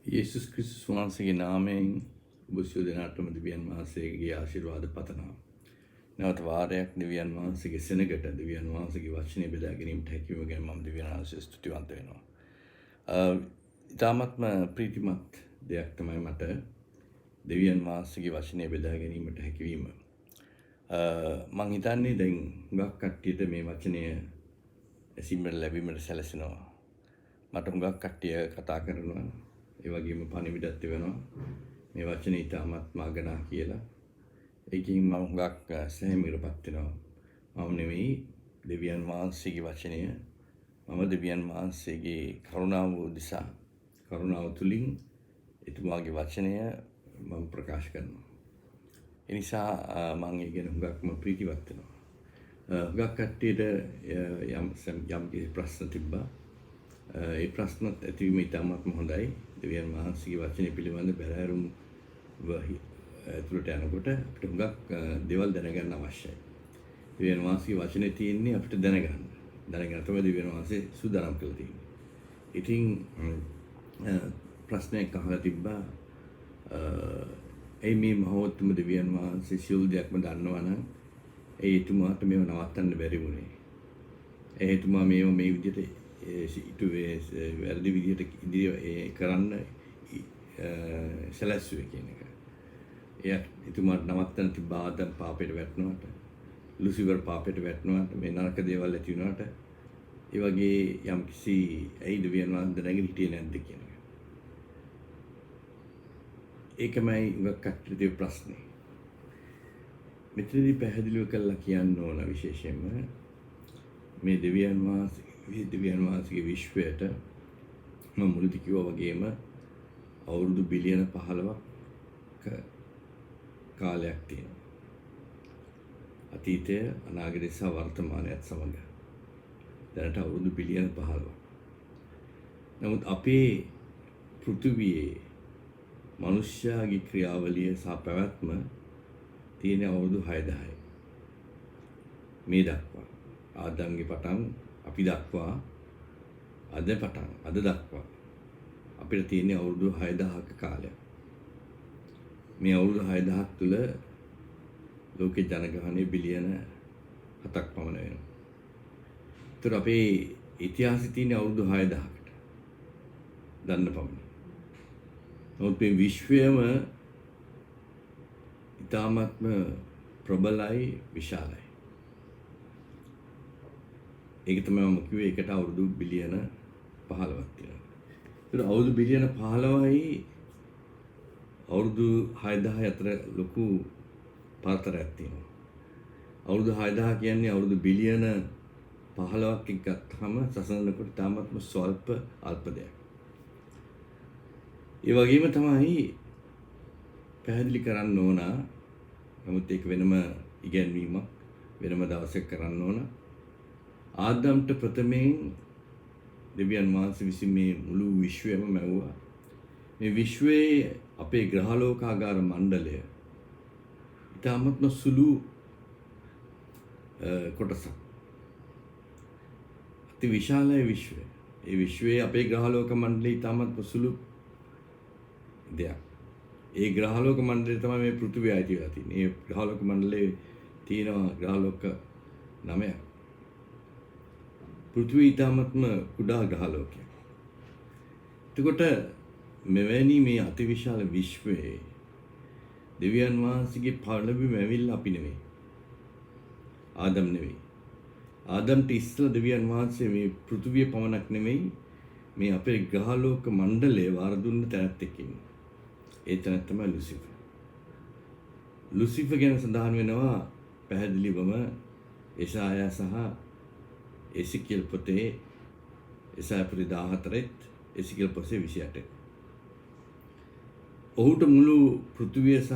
යේසුස් ක්‍රිස්තුස් වහන්සේගේ නාමයෙන් ඔබ සියලු දෙනාටම දෙවියන් වහන්සේගේ ආශිර්වාද පතනවා. නැවත වාරයක් දෙවියන් වහන්සේගේ සෙනගට දෙවියන් වහන්සේගේ වචනේ බෙදා ගැනීමට හැකියවීම ගැන මම දෙවියන් වහන්සේට ස්තුතිවන්ත වෙනවා. ඉතාමත්ම ප්‍රීතිමත් දෙයක් තමයි මට දෙවියන් වහන්සේගේ වචනේ බෙදා ගැනීමට හැකියවීම. මං හිතන්නේ දැන් හුඟක් කට්ටියට මේ වචනය ඇසීමට ලැබීමට සැලසෙනවා. මට හුඟක් කට්ටිය කතා කරනවා. ඒ වගේම පණිවිඩත් වෙනවා. මේ වචනේ ඉතාමත් මාගනා කියලා. ඒකින් මම හුඟක් සැහැමිරපත් වෙනවා. මම නෙවෙයි දෙවියන් වහන්සේගේ වචනය. මම දෙවියන් වහන්සේගේ කරුණාව උදෙසා කරුණාව තුලින් එතුමාගේ වචනය මම ප්‍රකාශ කරනවා. ඒ නිසා මම ඒ ගැන හුඟක්ම ප්‍රීතිවත් වෙනවා. හුඟක් කට්ටියට යම් ප්‍රශ්න තිබ්බා. ඒ ප්‍රශ්නත් ඇතිවීම ඉතාමත්ම හොඳයි. දෙවියන් වහන්සේගේ වචනේ පිළිබඳ බැලෑරුම් ඇතුළට යනකොට අපිට හුඟක් දේවල් දැනගන්න අවශ්‍යයි. දෙවියන් වහන්සේගේ වචනේ තියෙන්නේ අපිට දැනගන්න. දැනගන්න තමයි දෙවියන් වහන්සේ සූදානම් කරලා තියෙන්නේ. ඉතින් ප්‍රශ්නයක් අහලා තිබ්බා. මේ මහෝත්තම දෙවියන් වහන්සේ සියලු දෙයක්ම දන්නවනම් එතුමාට මේව නවත්තන්න බැරි වුණේ. එතුමා මේව මේ විදිහට වැරදි විදිහට කරන්න සැලැස්සුවේ කියන එක. එතුමාට නවත්තන්න තිබ්බ ආදම් පාපයට වැටෙනවට, ලුසිෆර් පාපයට වැටෙනවට, මේ නරක දේවල් ඇති වුණාට, ඒ වගේ යම්කිසි ඇයි දෙවියන් වහන්සේ දැනගෙන හිටියේ නැද්ද කියන එක. ඒකමයි උගක් කට්ටියගේ ප්‍රශ්නේ. මෙතනදී පැහැදිලිව කරලා කියන්න ඕන විශේෂයෙන්ම මේ දෙවියන් වහන්සේගේ විශ්වයට මම මුලදී කිව්වා වගේම අවුරුදු බිලියන 15ක් කාලයක් තියෙනවා. අතීතය, අනාගතය සහ වර්තමානයත් සමග දැනට අවුරුදු බිලියන 15ක්. නමුත් අපේ පෘථිවියේ මනුෂ්‍යයාගේ ක්‍රියාවලිය සහ පැවැත්ම තියෙන අවුරුදු 6000යි. මේ දක්වා ආදම්ගේ පටන් අපි දක්වා අද දක්වා අපිට තියෙන අවුරුදු 6000ක කාලයක්. මේ අවුරුදු 6000ක් තුල ලෝකේ ජනගහනය බිලියන 7ක් පමණ වෙනවා. ඒතර අපේ ඉතිහාසයේ තියෙන අවුරුදු 6000කට දන්න පමණ. නමුත් මේ විශ්වයම ඉතාමත්ම ප්‍රබලයි, විශාලයි. ඒක තමයි මම කිව්වේ ඒකට අවුරුදු බිලියන 15ක් තියෙනවා. ඒතර අවුරුදු බිලියන 15යි අවුරුදු 6000 අතර ලොකු පාතරයක් තියෙනවා. අවුරුදු 6000 කියන්නේ අවුරුදු බිලියන 15ක් එක්ක ගත්තම සසඳනකොට තාමත්ම ස්වල්ප අල්ප දෙයක්. ඒ වගේම තමයි පැහැදිලි කරන්න ඕන. නමුත් ඒක වෙනම ඉගැන්වීමක් වෙනම දවසක කරන්න ඕන. ආදම්ට ප්‍රථමයෙන් දෙවියන් වහන්සේ විසින් මේ මුළු විශ්වයම මැව්වා. මේ විශ්වයේ අපේ ග්‍රහලෝකාගාර මණ්ඩලය ඉතාමත්ම සුළු කොටසක්. අති විශාලයි විශ්වය. ඒ විශ්වයේ අපේ ග්‍රහලෝක මණ්ඩලය ඉතාමත්ම සුළු දෙයක්. ඒ ග්‍රහලෝක මණ්ඩලය තමයි මේ පෘථිවිය ඇති වෙලා තියෙන්නේ. ඒ ග්‍රහලෝක මණ්ඩලයේ තියෙනවා ග්‍රහලෝක 9ක්. පෘථිවිය ඉතාමත්ම කුඩා ග්‍රහලෝකයක්. එතකොට මෙවැනි මේ අතිවිශාල විශ්වයේ දෙවියන් වහන්සේගේ පළවෙනිම ඇවිල්ලා අපි නෙවෙයි. ආදම් නෙවෙයි. ආදම්ට ඉස්සෙල්ලා දෙවියන් වහන්සේ මේ පෘථිවිය පමණක් නෙවෙයි මේ අපේ ග්‍රහලෝක මණ්ඩලයේ වාර දුන්න තැනැත්තෙක් ඉන්නවා. ඒ තැනැත්ත තමයි ලුසිෆර්. ලුසිෆර් ගැන සඳහන් වෙනවා පැහැදිලිවම එසායා සහ එසිකියල් පොතේ එසායා පොතේ 14ත් එසිකියල් පොතේ 28ත්. ඔහුට මුළු පෘථිවිය සහ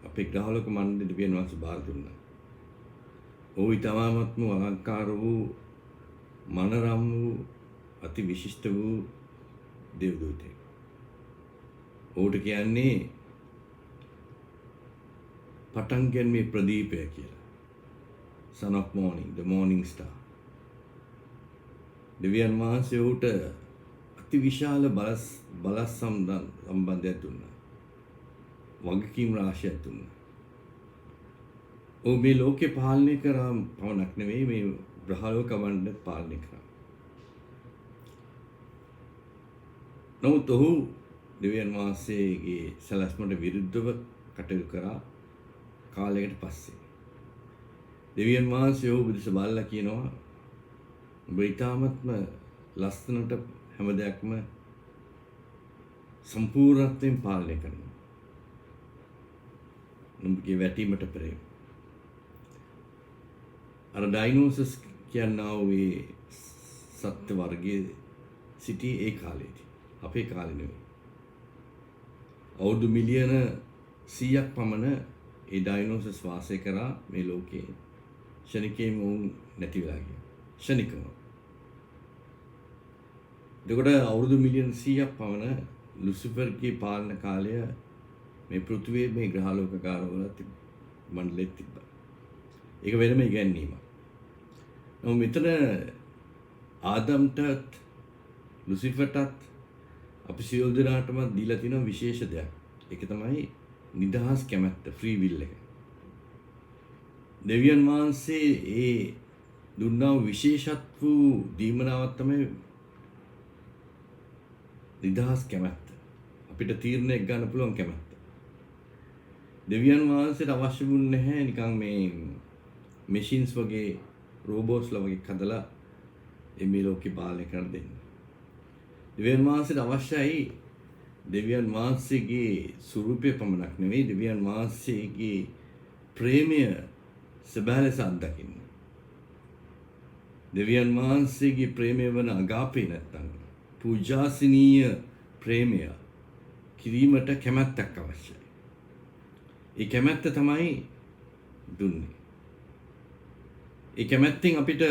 අපේ ග්‍රහලෝක මණ්ඩලය දෙවියන් වහන්සේ බාර දුන්නා. ඔහු ඊටමත්ම අලංකාර වූ මනරම් වූ අති විශිෂ්ට වූ දේවදූතෙක්. ඔහුට කියන්නේ පටන් ගැනීමේ ප්‍රදීපය කියලා. Son of morning, the morning star. දෙවියන් වහන්සේ ඔහුට අති විශාල බලස් සම්බන්ධයක් දුන්නා. වගකීම් රාශියක් දුන්නා. මේ ලෝකේ පාලනය කරා පමණක් නෙවෙයි මේ ග්‍රහලෝක කවන්න පාලනය කරා. නමුත් ඔහු දෙවියන් වහන්සේගේ සැලැස්මට විරුද්ධව කටයුතු කරා කාලයකට පස්සේ. දෙවියන් වහන්සේ ඔහු බුදුස බලලා කියනවා ඔබ ඊටාත්ම ලස්සනට හැම දෙයක්ම සම්පූර්ණත්වයෙන් පාලනය කරනවා. නුඹගේ වැටීමට පෙර අර ඩයිනෝසස් කියනා වූ සත්ත්ව වර්ගයේ සිටි ඒ කාලේදී අපේ කාලේ නෙවෙයි. අවුරුදු මිලියන 100ක් පමණ ඒ ඩයිනෝසස් වාසය කරා මේ ලෝකේ. ශනිකේම වුන් නැති වෙලා ගියා. ශනිකව. එතකොට අවුරුදු මිලියන 100ක් පමණ ලුසිෆර්ගේ පාලන කාලය මේ පෘථිවියේ මේ ග්‍රහලෝකකාරවල මණ්ඩලෙත් තිබ්බා. ඒක වෙනම ඉගැන්වීමක්. නමුත් මෙතන ආදම්ටත් ලුසිෆර්ටත් අපි සියලු දෙනාටම දීලා තියෙන විශේෂ දෙයක්. ඒක තමයි නිදහස් කැමැත්ත, ෆ්‍රී විල් එක. දෙවියන් වහන්සේ ඒ දුන්නා විශේෂත් වූ දීමනාවක් තමයි නිදහස් කැමැත්ත. අපිට තීරණයක් ගන්න පුළුවන් කැමැත්ත. දෙවියන් වහන්සේට අවශ්‍ය වුණේ නැහැ නිකන් මේ මැෂින්ස් වගේ රෝබෝට්ස්ලා වගේ කදලා මේ ලෝකේ පාලනය කර දෙන්න. දෙවියන් වහන්සේට අවශ්‍යයි දෙවියන් වහන්සේගේ ස්වරූපය පමණක් නෙවෙයි දෙවියන් වහන්සේගේ ප්‍රේමය සැබෑ ලෙස අත්දකින්න. දෙවියන් වහන්සේගේ ප්‍රේමය වන අගාපේ නැත්තම් පූජාසනීය ප්‍රේමය කිරීමට කැමැත්තක් අවශ්‍යයි. ඒ කැමැත්ත තමයි දුන්නේ. ඒ කැමැත්තෙන් අපිට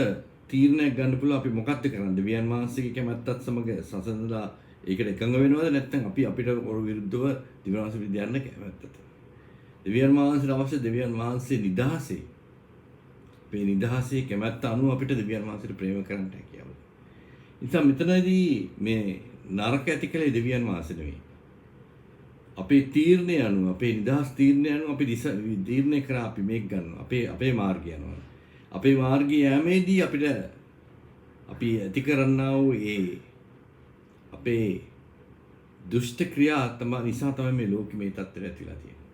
තීරණයක් ගන්න පුළුවන් අපි මොකක්ද කරන්නේ. දෙවියන් වහන්සේගේ කැමැත්තත් සමග සසඳලා ඒකට එකඟ වෙනවද නැත්නම් අපි අපිට විරුද්ධව දෙවියන් වහන්සේ විද්‍යාරණ කැමැත්තට. දෙවියන් වහන්සේට අවශ්‍ය දෙවියන් වහන්සේ නිදහසේ මේ නිදහසේ කැමැත්ත අනුව අපිට දෙවියන් වහන්සේට ප්‍රේම කරන්න හැකියාව. ඉතින් මෙතනදී මේ නරක ඇති කලේ දෙවියන් වහන්සේ නෙවෙයි. අපේ තීරණය අනුව අපේ නිදහස් තීරණය අනුව අපි තීරණය කරා අපි මේක ගන්නවා. අපේ මාර්ගය යනවා. අපේ මාර්ගය යෑමේදී අපිට අපි ඇති කරන්නා වූ අපේ දුෂ්ට ක්‍රියා නිසා තමයි මේ ලෝකෙ මේ තත්ත්වයට ඇතිලා තියෙන්නේ.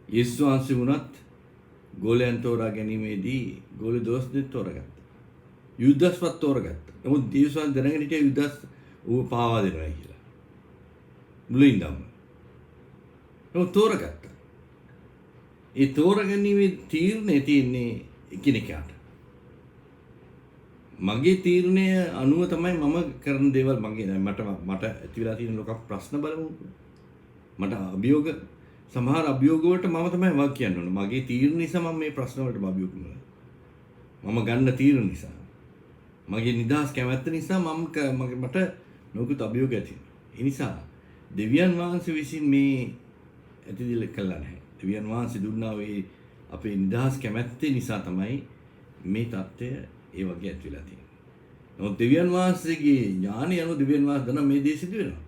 යේසුස් වහන්සේ වුණත් ගෝලයන් තෝරා ගැනීමේදී ගෝල දොස් දෙත් තෝරගත්තා. යුදස්වත් තෝරගත්තා. නමුත් යේසුස් වහන්සේ දැනගෙන හිටියා යුදස් ඌව පාවා දෙනවා කියලා. මුලින්දම. නමුත් තෝරගත්තා. ඒ තෝරගැනීමේ තීරණය තියෙන්නේ එකිනෙකාට. මගේ තීරණය අනුව තමයි මම කරන දේවල් මට ඇති වෙලා තියෙන ලොකු ප්‍රශ්න බලමු. මට අභියෝග සමහර අභියෝග වලට මම තමයි වාක් කියන්න ඕන. මගේ තීරණ නිසා මම මේ ප්‍රශ්න වලට අභියෝග කරනවා. මම ගන්න තීරණ නිසා. මගේ නිදහස් කැමැත්ත නිසා මට නොකුත් අභියෝග ඇති වෙනවා. ඒ නිසා දෙවියන් වහන්සේ විසින් මේ ඇතිදිල කළා නැහැ. දෙවියන් වහන්සේ දුන්නා වේ අපේ නිදහස් කැමැත්ත නිසා තමයි මේ தත්ත්වය ඒ වගේ ඇති වෙලා තියෙන්නේ. නමුත් දෙවියන් වහන්සේගේ ඥානය අනුව දෙවියන් වහන්සේ දන්නා මේ දේ සිදු වෙනවා.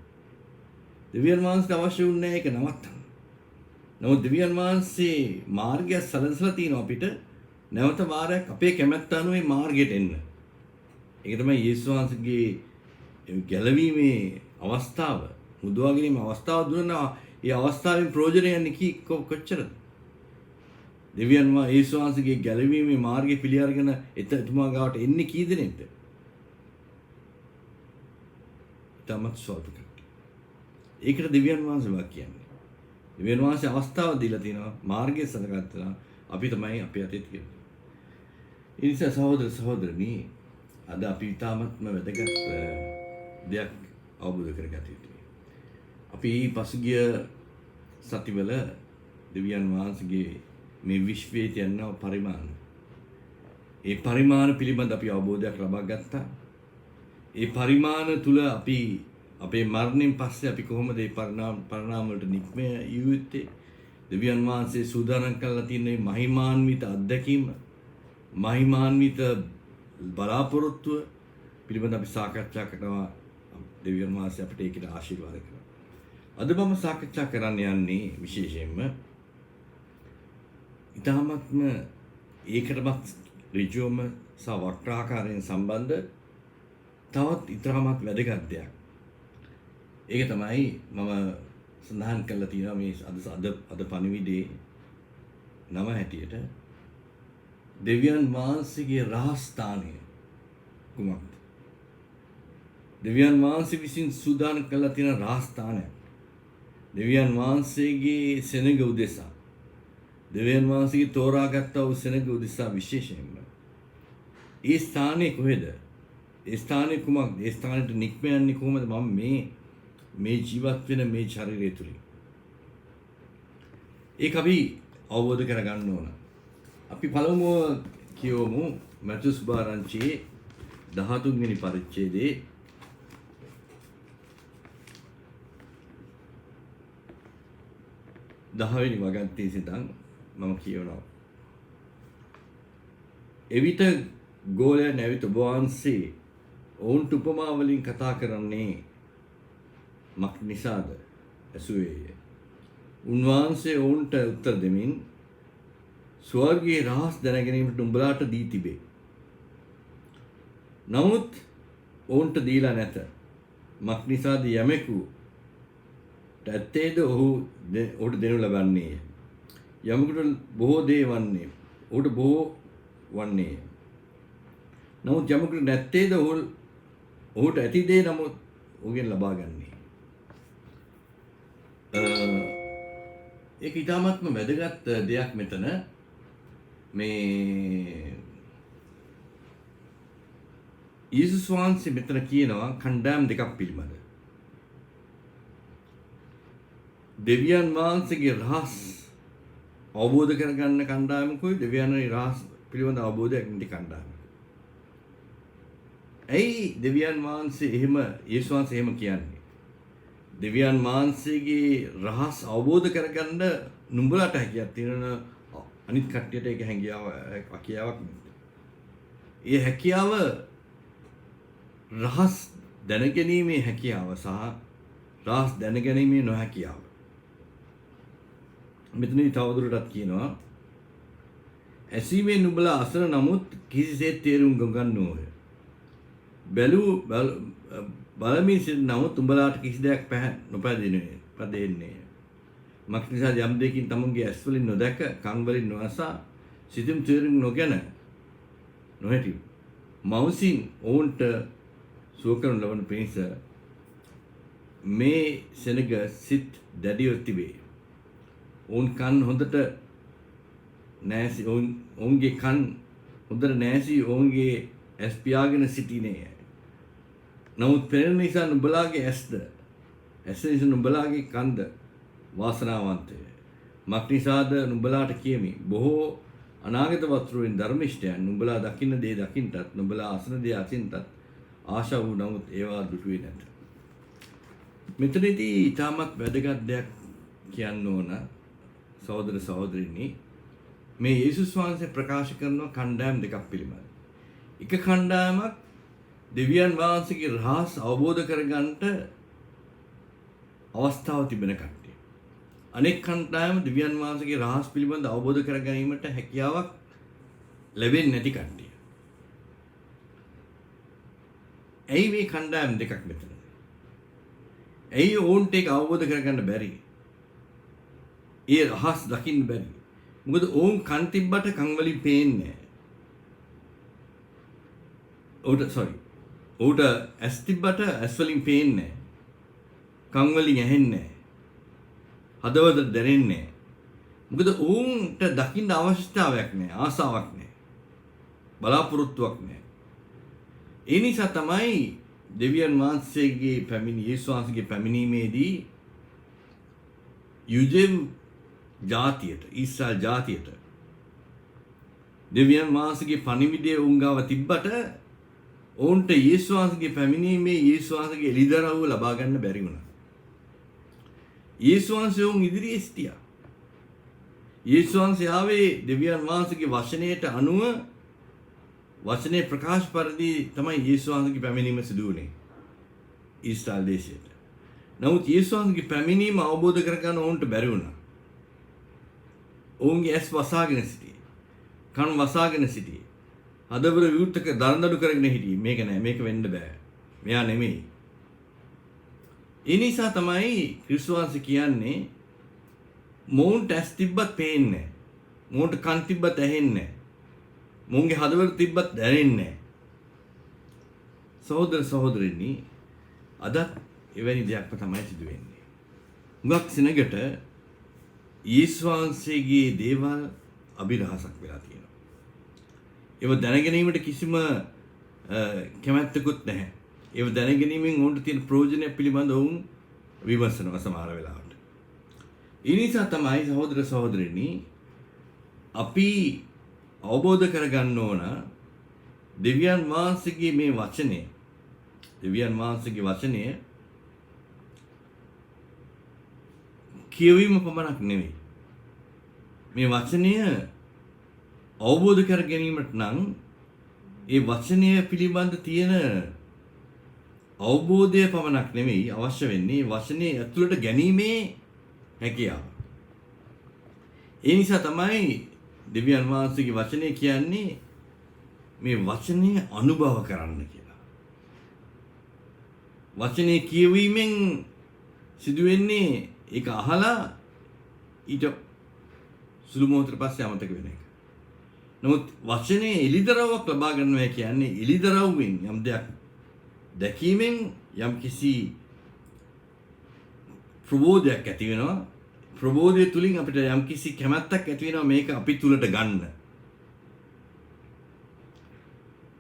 දෙවියන් වහන්සේට අවශ්‍ය වුණේ ඒක නවත්තන්න. නමුත් දෙවියන් වහන්සේ මාර්ගය සලසලා තියෙනවා අපිට නැවත වාරයක් අපේ කැමැත්ත අනුව මේ මාර්ගයට එන්න. ඒක තමයි යේසුස් වහන්සේගේ ගැලවීමේ අවස්ථාව, මුදවා ගැනීම අවස්ථාව දුන්නා. ඒ අවස්ථාවෙන් ප්‍රයෝජනය යන්නේ කොච්චරද? දෙවියන් වහන්සේ යේසුස් වහන්සේගේ ගැලවීමේ මාර්ගය පිළි අරගෙන එතුමා ගාවට එන්නේ කී දෙනෙක්ද? තමත් ස්වල්ප කට්ටිය. ඒකට දෙවියන් වහන්සේ වා කියන්නේ. දෙවියන් වහන්සේ අවස්ථාව දීලා තිනවා මාර්ගය සලකලා අපි තමයි අපේ අතේ තියෙන්නේ. ඒ නිසා සහෝදර සහෝදරනි අද අපි තාමත්ම වැදගත් දෙයක් අවබෝධ කරගත යුතුයි. අපි පසුගිය සතිවල දෙවියන් වහන්සේගේ මේ විශ්වයේ තියෙන පරිමාණ ඒ පරිමාණ පිළිබඳ අපි අවබෝධයක් ලබා ගත්තා. ඒ පරිමාණ තුල අපි අපේ මරණයෙන් පස්සේ අපි කොහොමද මේ පරිණාම වලට නික්මේ යුත්තේ? දෙවියන් වහන්සේ සූදානම් කරලා තියෙන මේ මහිමාන්විත අත්දැකීම, මහිමාන්විත බලාපොරොත්තුව පිළිබඳ අපි සාකච්ඡා කරනවා දෙවියන් වහන්සේ අපිට ඒකට ආශිර්වාද කරනවා. අද මම සාකච්ඡා කරන්න යන්නේ විශේෂයෙන්ම ඉතාමත්ම ඒකටමත් ඍජුවම සහ වක්‍රාකාරයෙන් සම්බන්ධ තවත් ඉතාමත් වැදගත් දෙයක්. ඒක තමයි මම සඳහන් කරලා තියෙනවා මේ අද පණිවිඩයේ නම හැටියට දෙවියන් වහන්සේගේ රහස්ථානය කුමක්ද? දෙවියන් වහන්සේ විසින් සූදානම් කරලා තියෙන රහස්ථානය. දෙවියන් වහන්සේගේ සෙනඟ උදෙසා. දෙවියන් වහන්සේගේ තෝරාගත් වූ සෙනඟ උදෙසා විශේෂයෙන්ම. ඒ ස්ථානයේ කොහෙද? ඒ ස්ථානයේ කුමක්ද? ඒ ස්ථානෙට නික්ම යන්නේ කොහොමද? මම මේ ජීවත් වෙන මේ ශරීරය තුලින්. ඒක අපි අවබෝධ කරගන්න ඕන. අපි පළමුව කියවමු මැතිව් සුභාරංචියේ 13 වෙනි පරිච්ඡේදයේ 10 වෙනි වගන්තියේ සිටන් මම කියවනවා. එවිට ගෝලයන් ඇවිත් ඔබ වහන්සේ ඔවුන්ට උපමා වලින් කතා කරන්නේ මක් නිසාද ඇසුවේය. උන්වහන්සේ ඔවුන්ට උත්තර දෙමින් ස්වර්ගයේ රහස් දැනගැනීමට උඹලාට දී තිබේ. නමුත් ඔවුන්ට දීලා නැත. මක් නිසාද යමෙකු ඇත්තේද ඔහුට දෙනු ලබන්නේය. යමෙකුට බොහෝ දේ වන්නේ ඔහුට බොහෝ වන්නේය. නමුත් යමෙකුට නැත්තේද ඔහුට ඇති දේ නමුත් ඔහුගෙන් ලබා ගන්නේ. ඒක ඉතාමත්ම වැදගත් දෙයක් මෙතන මේ යේසුස් වහන්සේ මෙතන කියනවා කණ්ඩායම් දෙකක් පිළිබඳ. දෙවියන් වහන්සේගේ රහස් අවබෝධ කරගන්න කණ්ඩායමකුයි දෙවියන්ගේ රහස් පිළිබඳ අවබෝධයක් නැති කණ්ඩායමක්. ඇයි දෙවියන් වහන්සේ එහෙම යේසුස් වහන්සේ එහෙම කියන්නේ? දෙවියන් වහන්සේගේ රහස් අවබෝධ කරගන්න නුඹලාට හැකියාවක් තියෙන අනිත් කට්ටියට ඒක හැකියාවක් නෙමෙයි. ඒ හැකියාව රහස් දැනගැනීමේ හැකියාව සහ රහස් දැනගැනීමේ නොහැකියාව. මෙතනදී තවදුරටත් කියනවා ඇසීමේ නුඹලා අසන නමුත් කිසිසේත් තේරුම් ගන්නෝය. බලමින් සිටින නමුත් උඹලාට කිසි දෙයක් නොපැදෙන්නේ. මක් නිසා යම් දෙයකින් තමුන්ගේ ඇස් වලින් නොදැක, කන් වලින් නොඅසා, සිතින් තේරුම් නොගෙන නොහැටි. මවසින් ඔවුන්ට සුව කරනු ලබන පිණිස මේ සෙනග සිත් දැඩිව තිබේ. ඔවුන් කන් හොඳට නැසි ඔවුන්ගේ කන් හොඳට නැසි ඔවුන්ගේ ඇස් පියාගෙන සිටිනේ. නමුත් පෙනෙන නිසා නුඹලාගේ ඇස් නිසා නුඹලාගේ කන්ද වාසනාවන්තය. මක් නිසාද නුඹලාට කියමි බොහෝ අනාගත වස්තුවෙන් ධර්මිෂ්ඨයන් නුඹලා දකින්න දේ දකින්නටත් නුඹලා අසන දේ අසින්නටත් ආශා වූ නමුත් ඒවා දුටුවේ නැත. මෙතනදී ඊටමත් වැදගත් දෙයක් කියන්න ඕන සහෝදර සහෝදරිනි. මේ යේසුස් වහන්සේ ප්‍රකාශ කරන කණ්ඩායම් දෙකක් පිළිබඳ. එක කණ්ඩායමක් දෙවියන් වහන්සේගේ රහස් අවබෝධ කරගන්නට අවස්ථාව තිබෙන කට්ටිය. අනෙක් කණ්ඩායම දෙවියන් වහන්සේගේ රහස් පිළිබඳ අවබෝධ කර ගැනීමට හැකියාවක් ලැබෙන්නේ නැති කට්ටිය. ඇයි මේ කණ්ඩායම් දෙකක් මෙතන? ඇයි ඕන්ට ඒක අවබෝධ කරගන්න බැරි? ඒ රහස් දකින්න බැරි. මොකද ඕන් කන් තිබ්බට කන් වලින් පේන්නේ නැහැ. ඌට ඇස් තිබ්බට ඇස් වලින් පේන්නේ නැහැ. කන් වලින් ඇහෙන්නේ නැහැ. හදවත දැනෙන්නේ නැහැ. මොකද ඌන්ට දකින්න අවශ්‍යතාවයක් නැහැ, ආසාවක් නැහැ. බලාපොරොත්තුවක් නැහැ. ඒ නිසා තමයි දෙවියන් වහන්සේගේ යේසුස් වහන්සේගේ පැමිණීමේදී යුදෙව් ජාතියට, ඊශ්‍රායල් ජාතියට දෙවියන් වහන්සේගේ පණිවිඩය උංගාව තිබ්බට ඔවුන්ට යේසුස් වහන්සේගේ පැමිණීමේ යේසුස් වහන්සේගේ එළිදරව්ව ලබා ගන්න බැරි වුණා. යේසුස් වහන්සේ උන් ඉදිරියේ සිටියා. යේසුස් වහන්සේ ආවේ දෙවියන් වහන්සේගේ වචනයට අනුව වචනේ ප්‍රකාශ පරිදි තමයි යේසුස් වහන්සේගේ පැමිණීම සිදු වුණේ. ඊශ්‍රායල් දේශයට. නමුත් යේසුස් වහන්සේගේ පැමිණීම අවබෝධ කරගන්න ඔවුන්ට බැරි වුණා. ඔවුන්ගේ ඇස් වසාගෙන සිටියේ. කන් වසාගෙන සිටියේ. හදවත විවෘතක දරදඬු කරගෙන හිටියේ. මේක නෑ, මේක වෙන්න බෑ. මෙයා නෙමෙයි. ඒ නිසා තමයි ක්‍රිස්තුස් වහන්සේ කියන්නේ මොවුන්ට ඇස් තිබ්බත් පේන්නේ නෑ. මොවුන්ට කන් තිබ්බත් ඇහෙන්නේ නෑ. මොවුන්ගේ හදවත තිබ්බත් දැනෙන්නේ නෑ. සහෝදර සහෝදරිනි, අද එවැනි දෙයක්ම තමයි සිදු වෙන්නේ. හුඟක් සෙනගට යේසුස් වහන්සේගේ දේවල් අභිරහසක් වෙලා තියෙනවා. ඒව දැනගැනීමට කිසිම කැමැත්තකුත් නැහැ. ඒව දැනගැනීමෙන් ඔවුන්ට තියෙන ප්‍රයෝජනය පිළිබඳව ඔවුන් විමසනවා සමහර වෙලාවට. ඒ නිසා තමයි සහෝදර සහෝදරිනි අපි අවබෝධ කරගන්න ඕන දෙවියන් වහන්සේගේ මේ වචනය, දෙවියන් වහන්සේගේ වචනය කියවීම පමණක් නෙවෙයි. මේ වචනය අවබෝධ කර ගැනීමට නම් ඒ වචනය පිළිබඳ තියෙන අවබෝධය පමණක් නෙවෙයි අවශ්‍ය වෙන්නේ වචනේ ඇතුළට ගැනීමේ හැකියාව. ඒ නිසා තමයි දෙවියන් වහන්සේගේ වචනය කියන්නේ මේ වචනය අනුභව කරන්න කියලා. වචනේ කියවීමෙන් සිදුවෙන්නේ ඒක අහලා ඊට සුළු මොහොතකට පස්සේ අමතක වෙන එක. නමුත් වචනේ එලිදරව්වක් ලබා ගන්නවා කියන්නේ එලිදරව්වෙන් යම් දෙයක් දැකීමෙන් යම් කිසි ප්‍රබෝධයක් ඇති වෙනවා. ප්‍රබෝධය තුලින් අපිට යම් කිසි කැමැත්තක් ඇති වෙනවා මේක අපි තුලට ගන්න.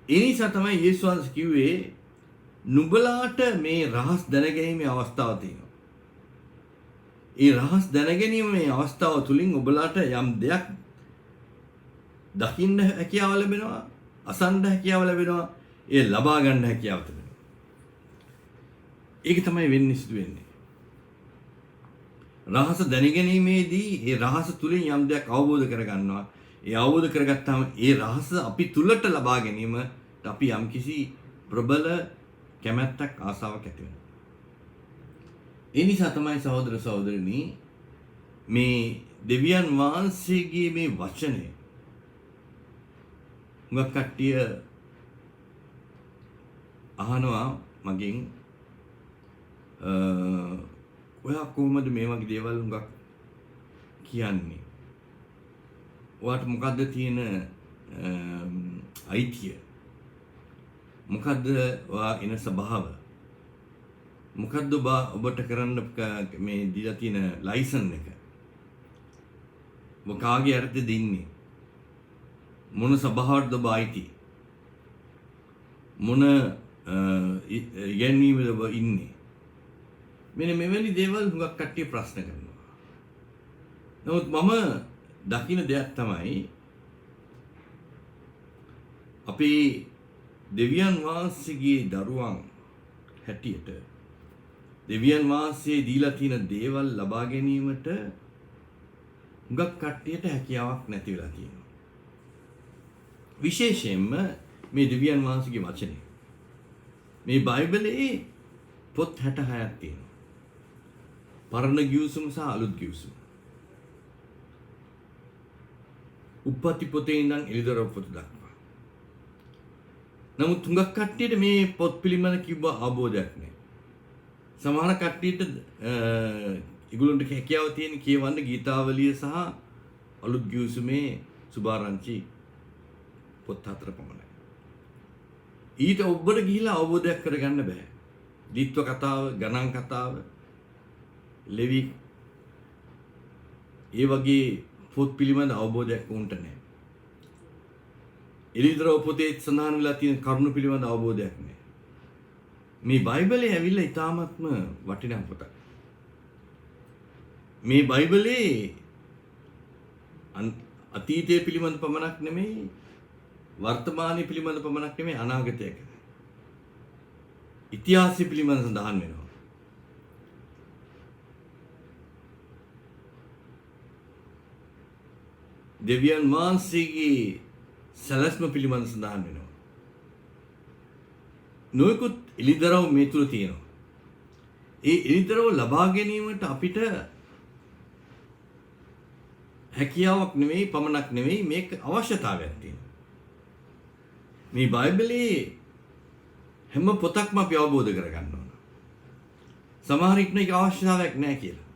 ඒ නිසා තමයි යේසුස් වහන්සේ කිව්වේ නුඹලාට මේ රහස් දැනගැනීමේ අවස්ථාව තියෙනවා. ඒ රහස් දැනගැනීමේ අවස්ථාව තුලින් ඔබලාට යම් දෙයක් දකින්න හැකියාව ලැබෙනවා, අසන්න හැකියාව ලැබෙනවා, ඒ ලබා ගන්න හැකියාව ලැබෙනවා. ඒක තමයි වෙන්නේ, සිදු වෙන්නේ. රහස දැනගැනීමේදී ඒ රහස තුලින් යම් දෙයක් අවබෝධ කරගන්නවා. ඒ අවබෝධ කරගත්තාම ඒ රහස අපි තුලට ලබා ගැනීමට අපි යම් කිසි ප්‍රබල කැමැත්තක් ආසාවක් ඇති වෙනවා. ඒ නිසා තමයි සහෝදර සහෝදරිනි මේ දෙවියන් වහන්සේගේ මේ වචනය හුඟක් කට්ටිය අහනවා මගෙන් ඔයා කොහොමද මේ වගේ දේවල් හුඟක් කියන්නේ? ඔයාට මොකද්ද තියෙන අයිතිය? මොකද්ද ඔයා ඉන ස්වභාව? මොකද්ද ඔබට කරන්න මේ දීලා තියෙන ලයිසන් එක? ඔබ කාගේ අර්ථෙද ඉන්නේ? මොන ස්වභාවයටද ඔබ අයිති? මොන ඉගැන්වීමද ඔබ ඉන්නේ? මෙන්න මෙවැනි දේවල් හුඟක් කට්ටිය ප්‍රශ්න කරනවා. නමුත් මම දකින දෙයක් තමයි අපේ දෙවියන් වහන්සේගේ දරුවන් හැටියට දෙවියන් වහන්සේ දීලා තියෙන දේවල් ලබා ගැනීමට හුඟක් කට්ටියට හැකියාවක් නැති වෙලා තියෙනවා. විශේෂයෙන්ම මේ දෙවියන් වහන්සේගේ වචනේ. මේ බයිබලයේ පොත් 66ක් තියෙනවා. පරණ ගිවිසුම සහ අලුත් ගිවිසුම. උප්පත්ති පොතේ ඉඳන් එළිදරව් පොත දක්වා. නමුත් හුඟක් කට්ටියට මේ පොත් පිළිබඳ කිව්ව අවබෝධයක් නැහැ. සමහර කට්ටියට ඒගොල්ලන්ට හැකියාව තියෙන කියවන්න ගීතාවලිය සහ අලුත් ගිවිසුමේ සුභාරංචි පොත් 4 පමණයි. ඊට ඔබට ගිහිලා අවබෝධයක් කරගන්න බෑ. දීත්ව කතාව, ගණන් කතාව, ලෙවි ඒ වගේ පොත් පිළිබඳ අවබෝධයක් උන්ට නැහැ. එළිදරව් පොතේ සඳහන් වෙලා තියෙන කරුණු පිළිබඳ අවබෝධයක් නැහැ. මේ බයිබලයේ ඇවිල්ලා ඉතාමත්ම වටිනා පොතක්. මේ බයිබලයේ අතීතය පිළිබඳ පමණක් නෙමෙයි, වර්තමානයේ පිළිබඳ පමණක් නෙමෙයි, අනාගතයක ඉතිහාසය පිළිබඳ සඳහන් වෙනවා. දෙවියන් වහන්සේගේ සැලැස්ම පිළිබඳ සඳහන් වෙනවා. නොයෙකුත් එළිදරව් මේ තුල තියෙනවා. ඒ එළිදරව් ලබා ගැනීමට අපිට හැකියාවක් නෙවෙයි පමණක් නෙවෙයි මේක අවශ්‍යතාවයක් තියෙනවා. මේ බයිබලයේ හැම පොතක්ම අපි අවබෝධ කරගන්න ඕන. සමහර ඉක්න එක අවශ්‍යතාවයක් නැහැ කියලා.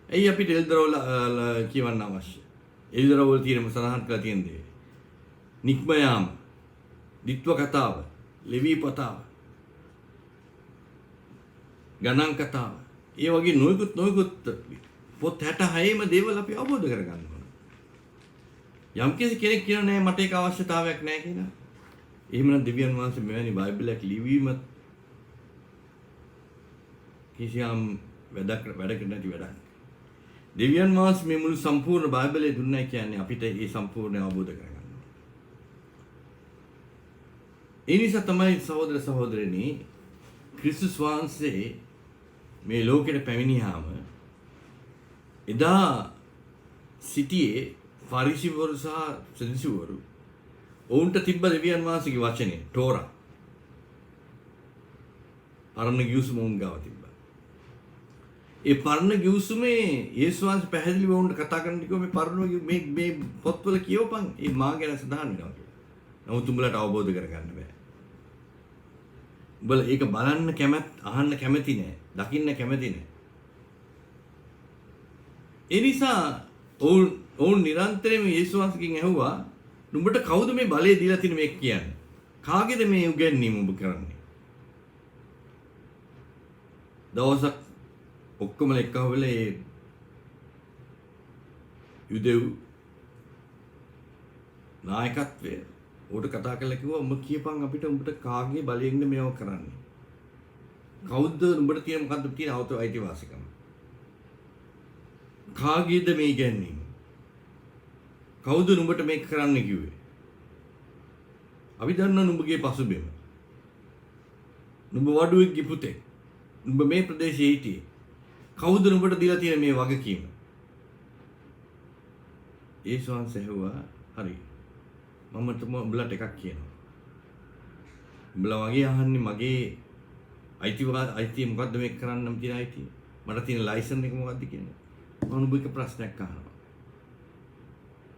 ඇයි අපිට එළිදරව් කියවන්න අවශ්‍ය? එළිදරව් වල තියෙන සඳහන් කරලා තියෙන දේ. නික්ම යාම, ditwa කතාව, ලෙවි පතාව, ගණන් කතාව. ඒ වගේ නොයෙකුත් පොත් 66ම දේවල් අපි අවබෝධ කරගන්න ඕන. යම් කෙනෙක් කියනවා නෑ මට ඒක අවශ්‍යතාවයක් නෑ කියලා. එහෙමනම් දෙවියන් වහන්සේ මෙවැනි බයිබලයක් ලිවීම කිසියම් වැඩකට නැති වැඩක්. දෙවියන් වහන්සේ මේ මුළු සම්පූර්ණ බයිබලය දුන්නා කියන්නේ අපිට ඒ සම්පූර්ණ අවබෝධ කරගන්න ඕන. ඒ නිසා තමයි සහෝදර සහෝදරනි ක්‍රිස්තුස් වහන්සේ මේ ලෝකෙට පැමිණියාම එදා සිටියේ ෆරිසිවරු සහ සදුසිවරු ඔවුන්ට තිබ්බ දෙවියන් වහන්සේගේ වචනේ ටෝරා පරණ ගිවිසුම උන් ගාව තිබ්බා. ඒ පරණ ගිවිසුමේ යේසුස් වහන්සේ පැහැදිලිව ඔවුන්ට කතා කරන්න කිව්වා මේ පරණ මේ පොත්වල කියවපන් මේ මා ගැන සඳහන් වෙනවා කියලා. නමුත් උඹලට අවබෝධ කරගන්න බෑ. උඹලා ඒක බලන්න අහන්න කැමති නෑ, දකින්න කැමති නෑ. ඒ නිසා ඔවුන් නිරන්තරයෙන්ම යේසුස් වහන්සේගෙන් ඇහුවා නුඹට කවුද මේ බලය දීලා තියෙන මේක කියන්නේ? කාගේද මේ උගන්වීම ඔබ කරන්නේ? දවසක් ඔක්කොම එක්කවල ඒ යුදෙව් නායකත්වය උඩ කතා කරලා කිව්වා උඹ කියපන් අපිට උඹට කාගේ බලයෙන්ද මේව කරන්නේ? කවුද උඹට තියෙන මොකද්ද තියෙන අයිතිවාසිකම? කාගේද මේ ඉගැන්වීම? කවුද නුඹට මේක කරන්න කිව්වේ? අපි දන්නවා නුඹගේ පසුබිම. නුඹ වඩුවෙක්ගේ පුතෙක්. නුඹ මේ ප්‍රදේශයේ හිටියේ. කවුද නුඹට දීලා තියෙන මේ වගකීම? යේසුස් වහන්සේ ඇහුවා හරි. මම උඹලට එකක් කියනවා. උඹලා වගේ අහන්නේ මගේ අයිතිය මොකද්ද මේක කරන්න තියෙන අයිතිය? මට තියෙන ලයිසන් එක මොකද්ද කියන්නේ? මම උඹට ප්‍රශ්නයක් අහනවා.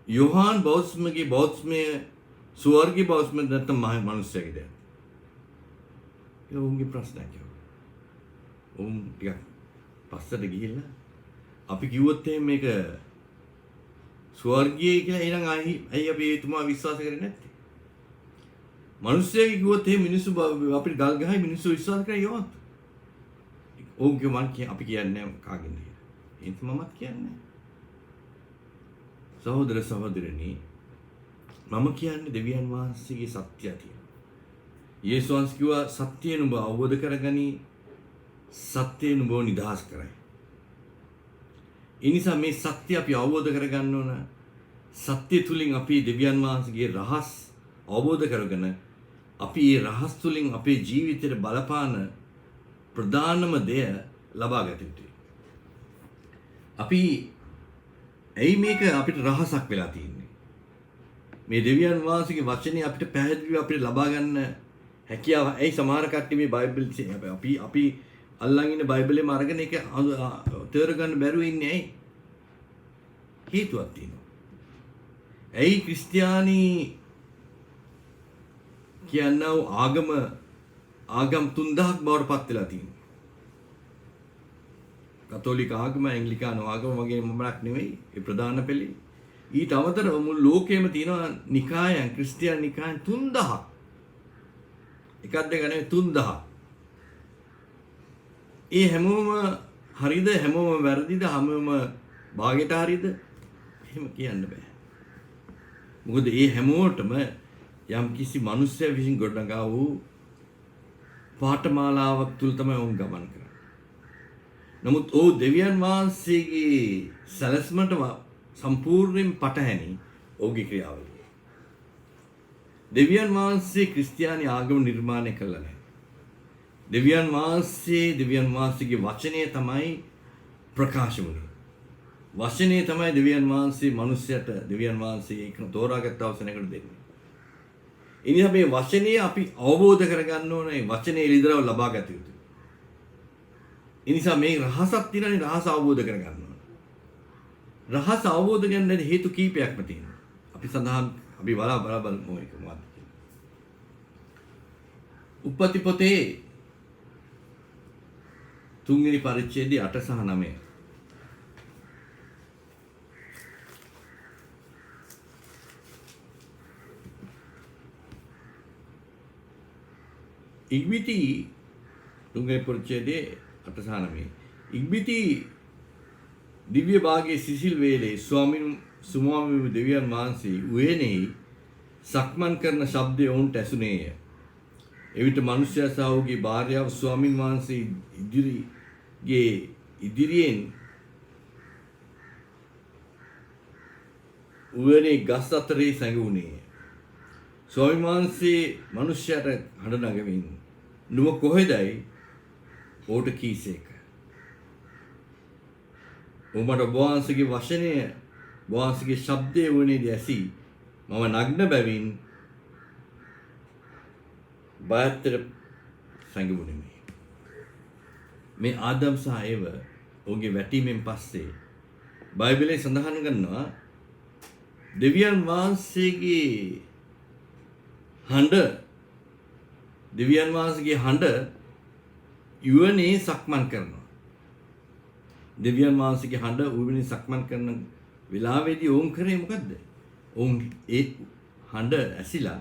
යෝහාන් බෞස්මගේ බෞස්මය ස්වර්ගීය බෞස්මය නැත්නම් මනුස්සයෙක්ද? ඒක උන්ගේ ප්‍රශ්නයක්. උන් ටිකක් පස්සට ගිහිල්ලා අපි කිව්වොත් මේක ස්වර්ගීය කියලා එහෙනම් ඇයි අපි එතුමා විශ්වාස කරන්නේ නැත්තේ? මනුස්සයෙක් කිව්වොත් මිනිස්සු අපිට ගල් ගහයි මිනිස්සු විශ්වාස කරන්නේ යවත්. ඕන්ගේ අපි කියන්නේ කාගෙන්ද කියලා. ඒත් මමත් කියන්නේ. සහෝදර සහෝදරනි මම කියන්නේ දෙවියන් වහන්සේගේ සත්‍යය තියෙනවා. යේසුස් වහන්සේ කිව්වා සත්‍යය නුඹ අවබෝධ කරගනි සත්‍යය නුඹව නිදහස් කරයි. ඒ නිසා මේ සත්‍ය අපි අවබෝධ කරගන්න ඕන. සත්‍ය තුලින් අපි දෙවියන් වහන්සේගේ රහස් අවබෝධ කරගෙන අපි මේ රහස් තුලින් අපේ ජීවිතයට බලපාන ප්‍රධානම දෙය ලබා ගත යුතුයි. අපි ඇයි මේක අපිට රහසක් වෙලා තියෙන්නේ? මේ දෙවියන් වහන්සේගේ වචනේ අපිට පැහැදිලිව අපිට ලබා ගන්න හැකියාව. ඇයි සමහර කට්ටිය මේ බයිබල් අපි අල්ලන් ඉන්න බයිබලෙම අරගෙන ඒක තේර ගන්න බැරුව ඉන්නේ ඇයි? හේතුවක් තියෙනවා. ඇයි ක්‍රිස්තියානි කියනව ආගම් 3000ක් බවට පත් වෙලා තියෙනවා. කතෝලික ආගම, ඇංග්ලිකානු ආගම වගේ මොමලක් නෙවෙයි. ඒ ප්‍රධාන පෙළේ. ඊට අමතරව මුළු ලෝකෙම තියෙනවා නිකායන්, ක්‍රිස්තියානි නිකායන් 3000ක්. එකක් දෙක නෙවෙයි 3000ක්. ඒ හැමෝම හරිද? හැමෝම වැරදිද? හැමෝම භාගයට හරිද? එහෙම කියන්න බෑ. මොකද ඒ හැමෝටම යම් කිසි මිනිස්සෙක් විසින් ගොඩනගා වූ පාඨමාලාවක් තුල තමයි වුන් ගමන් කරන්නේ. නමුත් ඕ දෙවියන් වහන්සේගේ සැලැස්මට සම්පූර්ණයෙන් පටහැනි ඔහුගේ ක්‍රියාවලිය. දෙවියන් වහන්සේ ක්‍රිස්තියානි ආගම නිර්මාණය කළා නැහැ. දෙවියන් වහන්සේගේ වචනය තමයි ප්‍රකාශ වුණේ. වචනේ තමයි දෙවියන් වහන්සේ මිනිස්යාට දෙවියන් වහන්සේ ඒක තෝරාගත් අවසරයකට දෙන්නේ. ඉතින් මේ වචනේ අපි අවබෝධ කරගන්න ඕනේ. වචනේ එළිදරව් ලබා ගත යුතුයි. ඒ නිසා මේ රහසක් තියෙනනේ රහස අවබෝධ කරගන්න ඕන. රහස අවබෝධ කරගන්න හේතු කීපයක්ම තියෙනවා. අපි බලා බලමු ඒක මොකක්ද කියලා. උප්පත්ති පොතේ 3 වෙනි පරිච්ඡේදයේ 8 සහ 9. ඉක්බිති 3 වෙනි පරිච්ඡේදයේ 8 සහ 9. ඉක්බිති දිව්‍ය භාගයේ සිසිල් වේලේ ස්වාමීන් දෙවියන් වහන්සේ උයනේ සක්මන් කරන ශබ්දය ඔවුන්ට ඇසුනේය. එවිට මිනිසයා සහ ඔහුගේ භාර්යාව ස්වාමීන් වහන්සේ ඉදිරියෙන් උයනේ ගස් අතරේ සැඟවුණේය. ස්වාමීන් වහන්සේ මිනිසයාට හඬ නගමින් "නුඹ කොහෙදයි?" ඔහුට කීසේක. "ඔබට ඔබ වහන්සේගේ වචනය, ඔබ වහන්සේගේ ශබ්දය වුණේදී ඇසි. මම නග්න බැවින් බයත්තර සැඟවුණෙමි." මේ ආදම් සහ ඒව ඔහුගේ වැටීමෙන් පස්සේ බයිබලයේ සඳහන් කරනවා දෙවියන් වහන්සේගේ හඬ යුවනේ සක්මන් කරනවා. දෙවියන් වහන්සේගේ හඬ යුවනේ සක්මන් කරන වෙලාවේදී ඕම් කරේ මොකද්ද? ඕම් ඒ හඬ ඇසිලා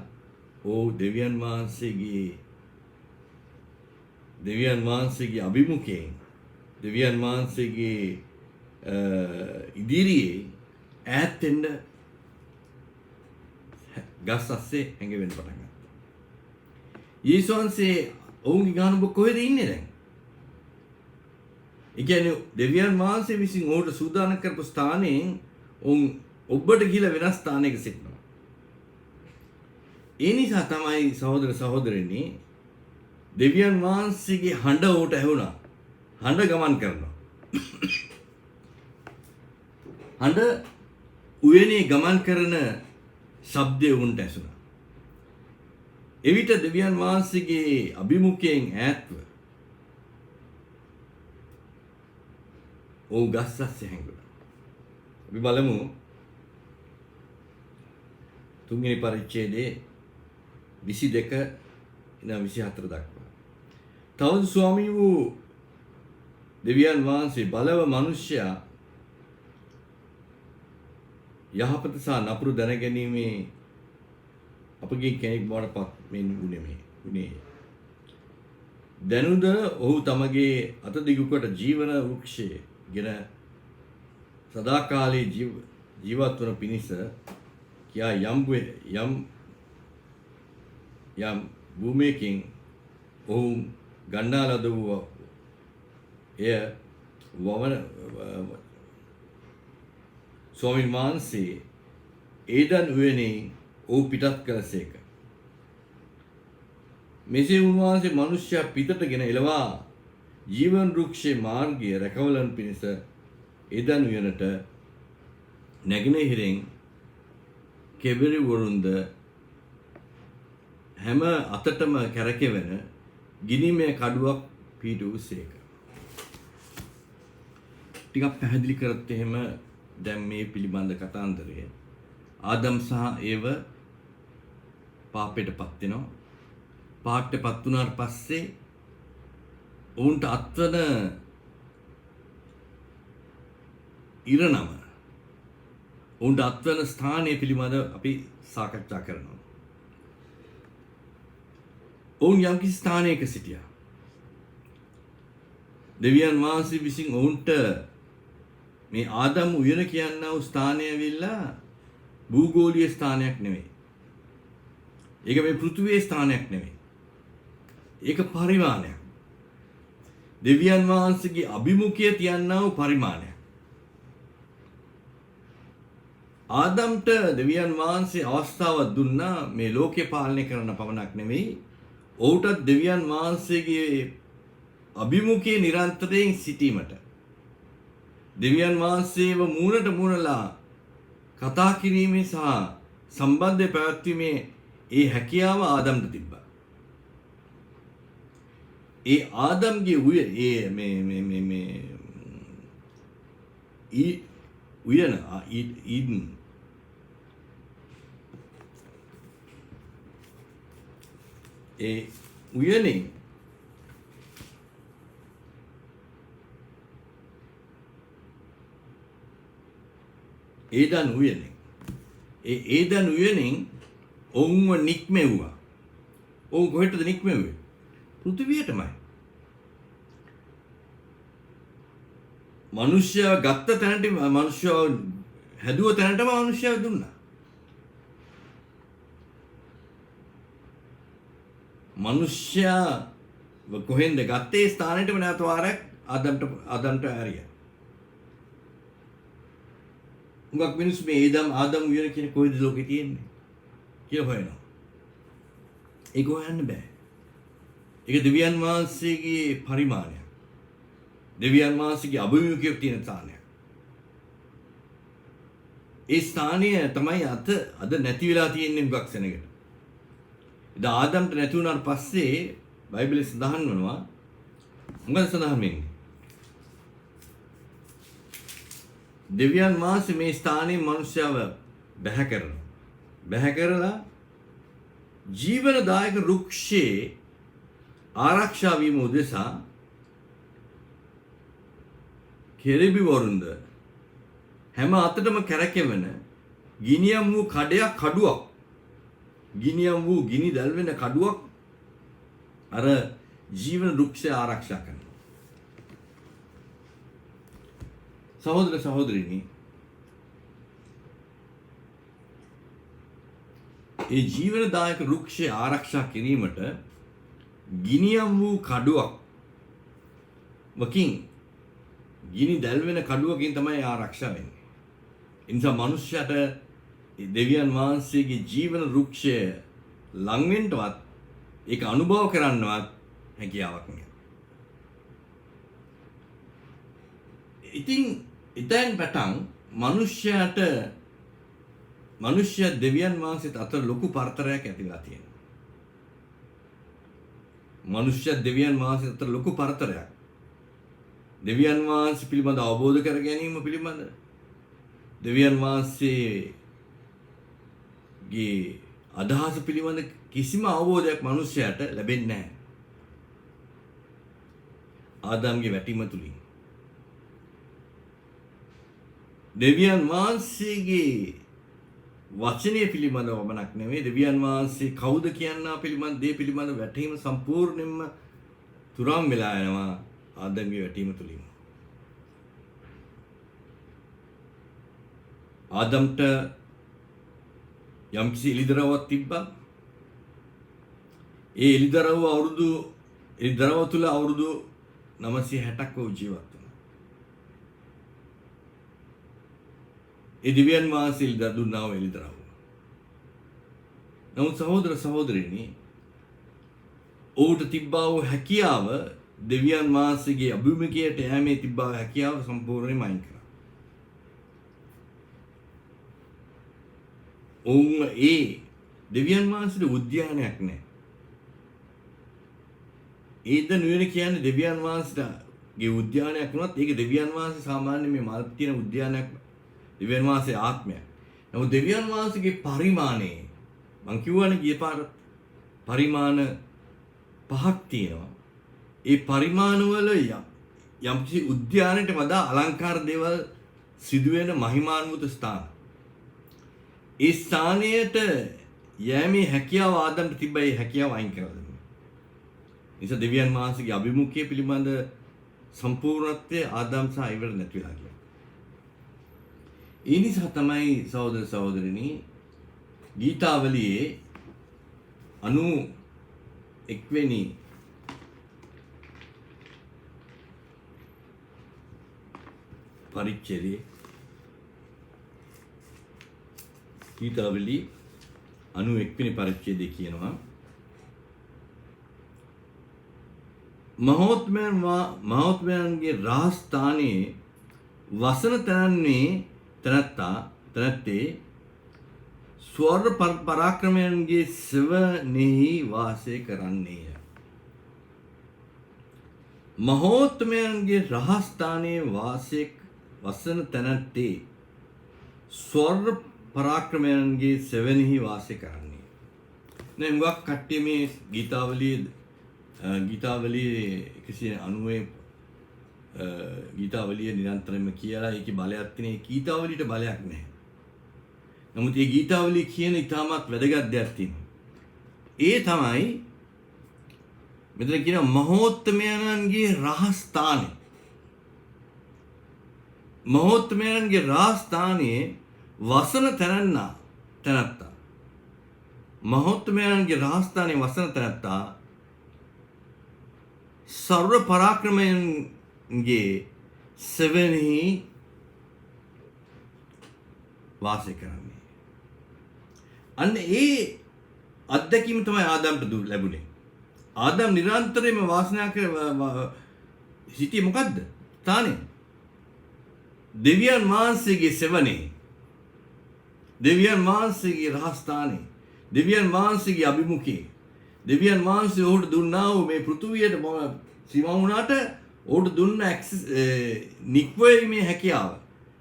දෙවියන් වහන්සේගේ අභිමුඛයෙන් දෙවියන් වහන්සේගේ ඉදිරියේ ඈත් වෙන්න ගස් අස්සේ හැංගෙන්න පටන් ගත්තා. යේසුස් වහන්සේ ඔවුන්ගේ ගාන ඔබ කොහෙද ඉන්නේ දැන්? ඒ කියන්නේ දෙවියන් වහන්සේ විසින් ඔහුට සූදානම් කරපු ස්ථානයෙන් ඔවුන් ඔබට ගිහිලා වෙනස් ස්ථානයක සිටිනවා. ඒ නිසා තමයි සහෝදර සහෝදරයනි දෙවියන් වහන්සේගේ හඬ ඔහුට ඇහුණා. හඬ ගමන් කරනවා. හඬ උයනේ ගමන් කරන ශබ්දය උන්ට ඇසුණා. එවිට දෙවියන් වහන්සේගේ අභිමුඛයෙන් ඈත්ව ඔහු ගස් අස්සේ හැංගුණා. අපි බලමු 3 වෙනි පරිච්ඡේදයේ 22 ඉඳන් 24 දක්වා. තවද ස්වාමී වූ දෙවියන් වහන්සේ බලව මිනිසයා යහපත සහ නපුරු දැනගැනීමේ අපගේ කෙනෙක් බවට පත් වුණේ. දැනුද ඔහු තමගේ අත දිගුකොට ජීවන වෘක්ෂයේ ගෙන සදාකාලේ ජීවත් වන පිණිස කියා යම් භූමියකින් ඔහු ගන්නා ලද වූ එය වවන ස්වාමීන් වහන්සේ ඒදන් උයනේ ඔහු පිටත් කළසේක. මෙසේ උන්වහන්සේ මිනිසයා පිටතගෙන එළවා ජීවන වෘක්ෂයේ මාර්ගය රැකවලන් පිණිස ඒදන් උයනට නැගෙනහිරෙන් කෙබිරි වරුන්ද හැම අතටම කැරකෙවෙන ගිනිමය කඩුවක් පිහිටුවසේක. ටිකක් පැහැදිලි කරත් එහෙම දැන් මේ පිළිබඳ කතාන්දරය ආදම් සහ ඒව පාපයටපත් වෙනවා. පාපයටපත් වුණාට පස්සේ ඔවුන්ට අත්වන ඉරණම ඔවුන්ට අත්වන ස්ථානය පිළිබඳ අපි සාකච්ඡා කරනවා. ඔවුන් යම්කිසි ස්ථානයක සිටියා. දෙවියන් වහන්සේ විසින් ඔවුන්ට මේ ආදම් උයන කියනා වූ ස්ථානය ඇවිල්ලා භූගෝලීය ස්ථානයක් නෙවෙයි. ඒක මේ පෘථිවියේ ස්ථානයක් නෙවෙයි. ඒක පරිමාණයක්. දෙවියන් වහන්සේගේ අභිමුඛය තියන්නා වූ පරිමාණයක්. ආදම්ට දෙවියන් වහන්සේ අවස්ථාවක් දුන්නා මේ ලෝකය පාලනය කරන්න පමණක් නෙවෙයි. ඔහුටත් දෙවියන් වහන්සේගේ අභිමුඛයේ නිරන්තරයෙන් සිටීමට. දෙවියන් වහන්සේව මූණට මූණලා කතා කිරීමේ සහ සම්බන්ධය පැවැත්වීමේ ඒ හැකියාව ආදම්ට තිබ්බා. ඒ ආදම්ගේ උයන ඊඩන් ඒ උයනේ ඒදන් උයනේ ඒදන් උයනෙන් ඔවුන්ව නික්මෙව්වා. ඔවුන් කොහෙටද නික්මෙව්වේ? පෘථිවියටමයි. මිනිස්සයා ගත්ත තැනට මිනිස්සයා හැදුව තැනටම මිනිස්සයා දුන්නා. මිනිස්සයා කොහෙන්ද ගත්තේ ස්ථානෙටම නැවත වාරයක් ආදම්ට ඇරියා. උගක් මිනිස්සු මේ ආදම් උයන කියන කොයිද ලෝකේ තියෙන්නේ කියලා හොයනවා. ඒක හොයන්න බෑ. ඒක දෙවියන් වහන්සේගේ පරිමාණයක්. දෙවියන් වහන්සේගේ අභිමුඛයක් තියෙන ස්ථානයක්. ඒ ස්ථානය තමයි අද නැති වෙලා තියෙන්නේ මුගක් සෙනගට. ඉතින් ආදම්ට නැති වුණාට පස්සේ බයිබලයේ සඳහන් වෙනවා මොකද සඳහන් වෙන්නේ? දෙවියන් වහන්සේ මේ ස්ථානයේ මිනිස්යාව බැහැ කරනවා. බැහැ කරලා ජීවනදායක වෘක්ෂයේ ආරක්ෂා වීම උදෙසා කෙරෙබි වරුන්ද හැම අතටම කැරකෙවන ගිනියම් වූ කඩුවක් ගිනියම් වූ ගිනි දැල්වෙන කඩුවක් අර ජීවන වෘක්ෂය ආරක්ෂා කරනවා. සහෝදර සහෝදරිනි, ඒ ජීවනදායක වෘක්ෂය ආරක්ෂා කිරීමට ගිනියම් වූ කඩුවක් වකින් ගිනි දැල්වෙන කඩුවකින් තමයි ආරක්ෂා වෙන්නේ. ඒ නිසා මනුෂ්‍යයට දෙවියන් වහන්සේගේ ජීවන වෘක්ෂය ලං වෙන්නවත් ඒක අනුභව කරන්නවත් හැකියාවක් නෑ. ඉතින් ඉතින් පටන් මනුෂ්‍ය දෙවියන් වහන්සේත් අතර ලොකු පරතරයක් ඇතිලා තියෙනවා. මනුෂ්‍ය දෙවියන් වහන්සේ අතර ලොකු පරතරයක්. දෙවියන් වහන්සේ පිළිබඳ අවබෝධ කර ගැනීම පිළිබඳ දෙවියන් වහන්සේගේ අදහස පිළිබඳ කිසිම අවබෝධයක් මනුෂ්‍යයට ලැබෙන්නේ නැහැ. ආදම්ගේ වැටීම තුලින් දෙවියන් වහන්සේගේ වචනය පිළිබඳව වමනක් නෙවෙයි, දෙවියන් වහන්සේ කවුද කියනා පිළිබඳ දේ පිළිබඳ වැටහීම සම්පූර්ණයෙන්ම තුරන් වෙලා යනවා ආදම්ගේ වැටීම තුලින්. ආදම්ට යම්කිසි එළිදරව්වක් තිබ්බා. ඒ එළිදරව් තුල අවුරුදු 960ක් වූ ජීවත් වුණා. ඒ දිව්‍යන් වහන්සේ දුන්නා වූ එළිදරව්. නමුත් සහෝදර සහෝදරිනි, ඔහුට තිබ්බා වූ හැකියාව දෙවියන් වහන්සේගේ අභිමුඛයට යෑමේ තිබ්බා වූ හැකියාව සම්පූර්ණයෙන්ම අයින් කරා. ඔවුන් ඒ දෙවියන් වහන්සේට උද්‍යානයක් නැහැ. ඒදන් උයන කියන්නේ දෙවියන් වහන්සේගේ උද්‍යානයක් වුණත් ඒක දෙවියන් වහන්සේ සාමාන්‍ය මේ මල් තියෙන උද්‍යානයක්, දෙවියන් වහන්සේ ආත්මයක්. නමුත් දෙවියන් වහන්සේගේ පරිමාණය මං කිව්වනේ ගිය පාර පරිමාණ 5ක් තියෙනවා. ඒ පරිමාණවල යම්කිසි උද්‍යානයට වඩා අලංකාර දේවල් සිදුවෙන මහිමාන්විත ස්ථාන. ඒ ස්ථානයට යෑමේ හැකියාව ආදම්ට තිබ්බා. ඒ හැකියාව අයින් කරලා දුන්නා. නිසා දෙවියන් වහන්සේගේ අභිමුඛය පිළිබඳ සම්පූර්ණත්වයේ ආදම් සහ ඉවර නැති වෙලා ගියා. ඒ නිසා තමයි සහෝදර සහෝදරිනි ගීතාවලියේ 91 වෙනි පරිච්ඡේදයේ ගීතාවලි 91 වෙනි පරිච්ඡේදයේ කියනවා මහෝත්මයන්ගේ රාජස්ථානයේ වසන තැනැත්තේ ස්වර්ණ පරාක්‍රමයන්ගේ සෙවණෙහි වාසය කරන්නේය. මහෝත්තමයන්ගේ රහස්ථානයේ වාසයක් වසන තැනැත්තේ ස්වර්ග පරාක්‍රමයන්ගේ සෙවණෙහි වාසය කරන්නේ. දැන් හුඟක් කට්ටිය මේ ගීතාවලියේ 190 ගීතාවලිය නිරන්තරයෙන්ම කියලා ඒකේ බලයක් තියෙන. ඒ ගීතාවලියට බලයක් නැහැ. නමුත් මේ ගීතාවලිය කියන ඉතාමත් වැදගත් දෙයක් තියෙනවා. ඒ තමයි මෙතන කියන මහෝත්තමයන්ගේ රහස්ථානය. මහෝත්තමයන්ගේ රහස්ථානයේ වසන තැනැත්තා. මහෝත්තමයන්ගේ රහස්ථානයේ වසන තැනැත්තා සර්ව පරාක්‍රමයන්ගේ සෙවණෙහි වාසය කරන්නේ. අන්න ඒ අත්දැකීම තමයි ආදම්ට ලැබුණේ. ආදම් නිරන්තරයෙන්ම වාසනා කර සිටියේ මොකද්ද? තානේ. දෙවියන් වහන්සේගේ සෙවණේ. දෙවියන් වහන්සේගේ රහස්ථානේ. දෙවියන් වහන්සේගේ අභිමුඛයේ. දෙවියන් වහන්සේ ඔහුට දුන්නා වූ මේ පෘථුවියට සීමා වුණාට ඔහුට දුන්න නික්මීමේ හැකියාව.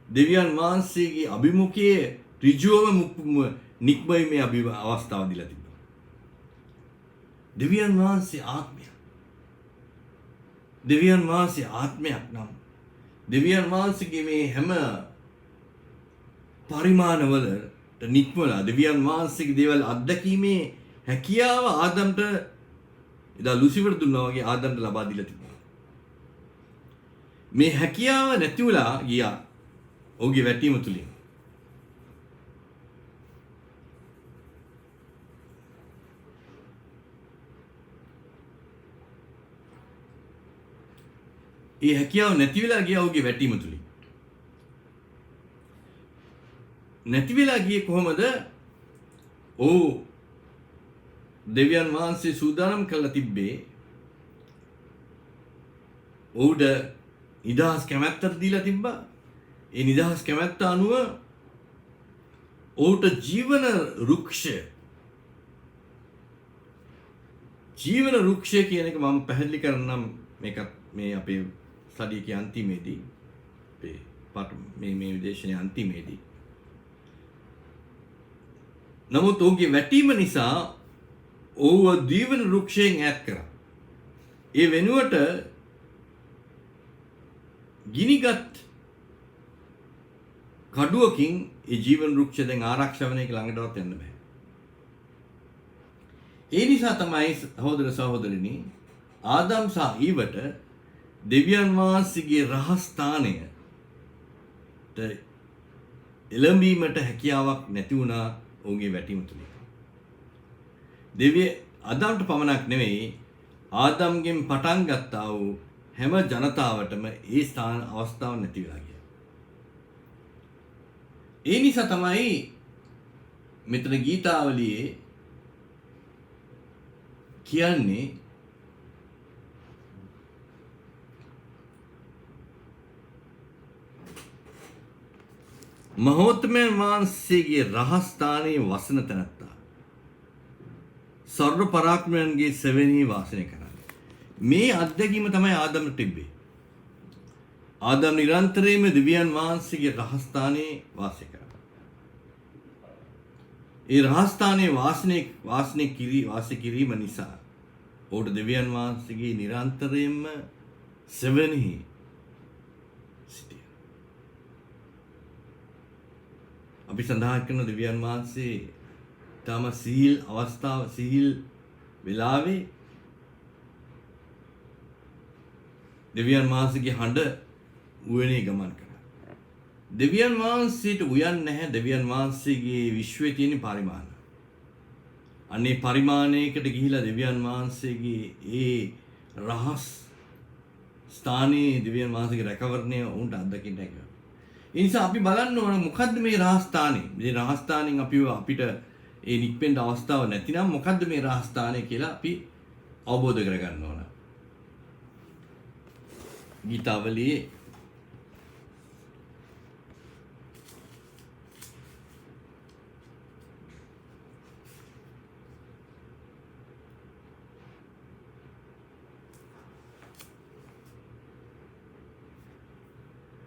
දෙවියන් වහන්සේගේ අභිමුඛයේ ඍජුවම නික්මීමේ අවස්ථාව දීලා තිබුණා. දෙවියන් වහන්සේ ආත්මයක්. දෙවියන් වහන්සේ ආත්මයක් නම් දෙවියන් වහන්සේගේ මේ හැම පරිමාණවලට නික්මලා දෙවියන් වහන්සේගේ දේවල් අත්දැකීමේ හැකියාව ආදම්ට එදා ලුසිෆර් දුන්නා වගේ ආදම්ට ලබා දීලා තිබුණා. මේ හැකියාව නැති වුණා ගියා ඔහුගේ වැටීම තුලින්. ඒ හැකියාව නැති වෙලා ගියා ඔහුගේ වැටීම තුලින්. නැති වෙලා ගියේ කොහොමද? ඔව් දෙවියන් වහන්සේ සූදානම් කරලා තිබ්බේ ඔහුට නිදහස් කැමැත්තක් දීලා තිබ්බා. ඒ නිදහස් කැමැත්ත අනුව ඔහුට ජීවන රුක්ෂය කියන එක මම පැහැදිලි කරන්නම් මේ අපේ ස්ටඩි එකේ අන්තිමේදී මේ විදේශනයේ අන්තිමේදී. නමුත් ඔහුගේ වැටීම නිසා ඔහුව ජීවන රුක්ෂයෙන් ඈත් කරා. ඒ වෙනුවට ගිනිගත් කඩුවකින් ඒ ජීවන රුක්ෂය දැන් ආරක්ෂා වෙන එක ළඟටවත් යන්න බෑ. ඒ නිසා තමයි සහෝදර සහෝදරිනි ආදම් සහ ඊවට දෙවියන් වහන්සේගේ රහස්ථානයට එළඹීමට හැකියාවක් නැති වුණා ඔහුගේ වැටීම තුලින්. ආදම්ට පමණක් නෙවෙයි ආදම්ගෙන් පටන් ගත්තා වූ හැම ජනතාවටම ඒ ස්ථාන අවස්ථාව නැති වෙලා ගියා. ඒ නිසා තමයි මෙතන ගීතාවලියේ කියන්නේ මහෝත්තමයන් වහන්සේගේ රහස්ථානයේ වසන තැනැත්තා සර්ව පරාක්‍රමයන්ගේ සෙවණෙහි වාසය කරන්නේ. මේ අත්දැකීම තමයි ආදම්ට තිබ්බේ. ආදම් නිරන්තරයෙන්ම දෙවියන් වහන්සේගේ රහස්ථානයේ වාසය කරා. ඒ රහස්ථානයේ වාසය කිරීම නිසා ඔහුට දෙවියන් වහන්සේගේ නිරන්තරයෙන්ම සෙවණෙහි සිටියා. අපි සඳහන් කරන දෙවියන් වහන්සේ තම සිහිල් වෙලාවේ දෙවියන් වහන්සේගේ හඬ උයනේ ගමන් කරා. දෙවියන් වහන්සේට උයන් නැහැ. දෙවියන් වහන්සේගේ විශ්වයේ තියෙන පරිමාණ. අනේ පරිමාණයකට ගිහිලා දෙවියන් වහන්සේගේ ඒ රහස් ස්ථානයේ දෙවියන් වහන්සේගේ රැකවරණය උන්ට අත්දකින්න හැකියි. ඒ නිසා අපි බලන්න ඕන මොකද්ද මේ රහස්ථානේ? මේ රහස්ථානෙන් අපිට ඒ නික්මෙන්න අවස්ථාව නැතිනම් මොකද්ද මේ රහස්ථානය කියලා අපි අවබෝධ කරගන්න ඕන. ගීතාවලියේ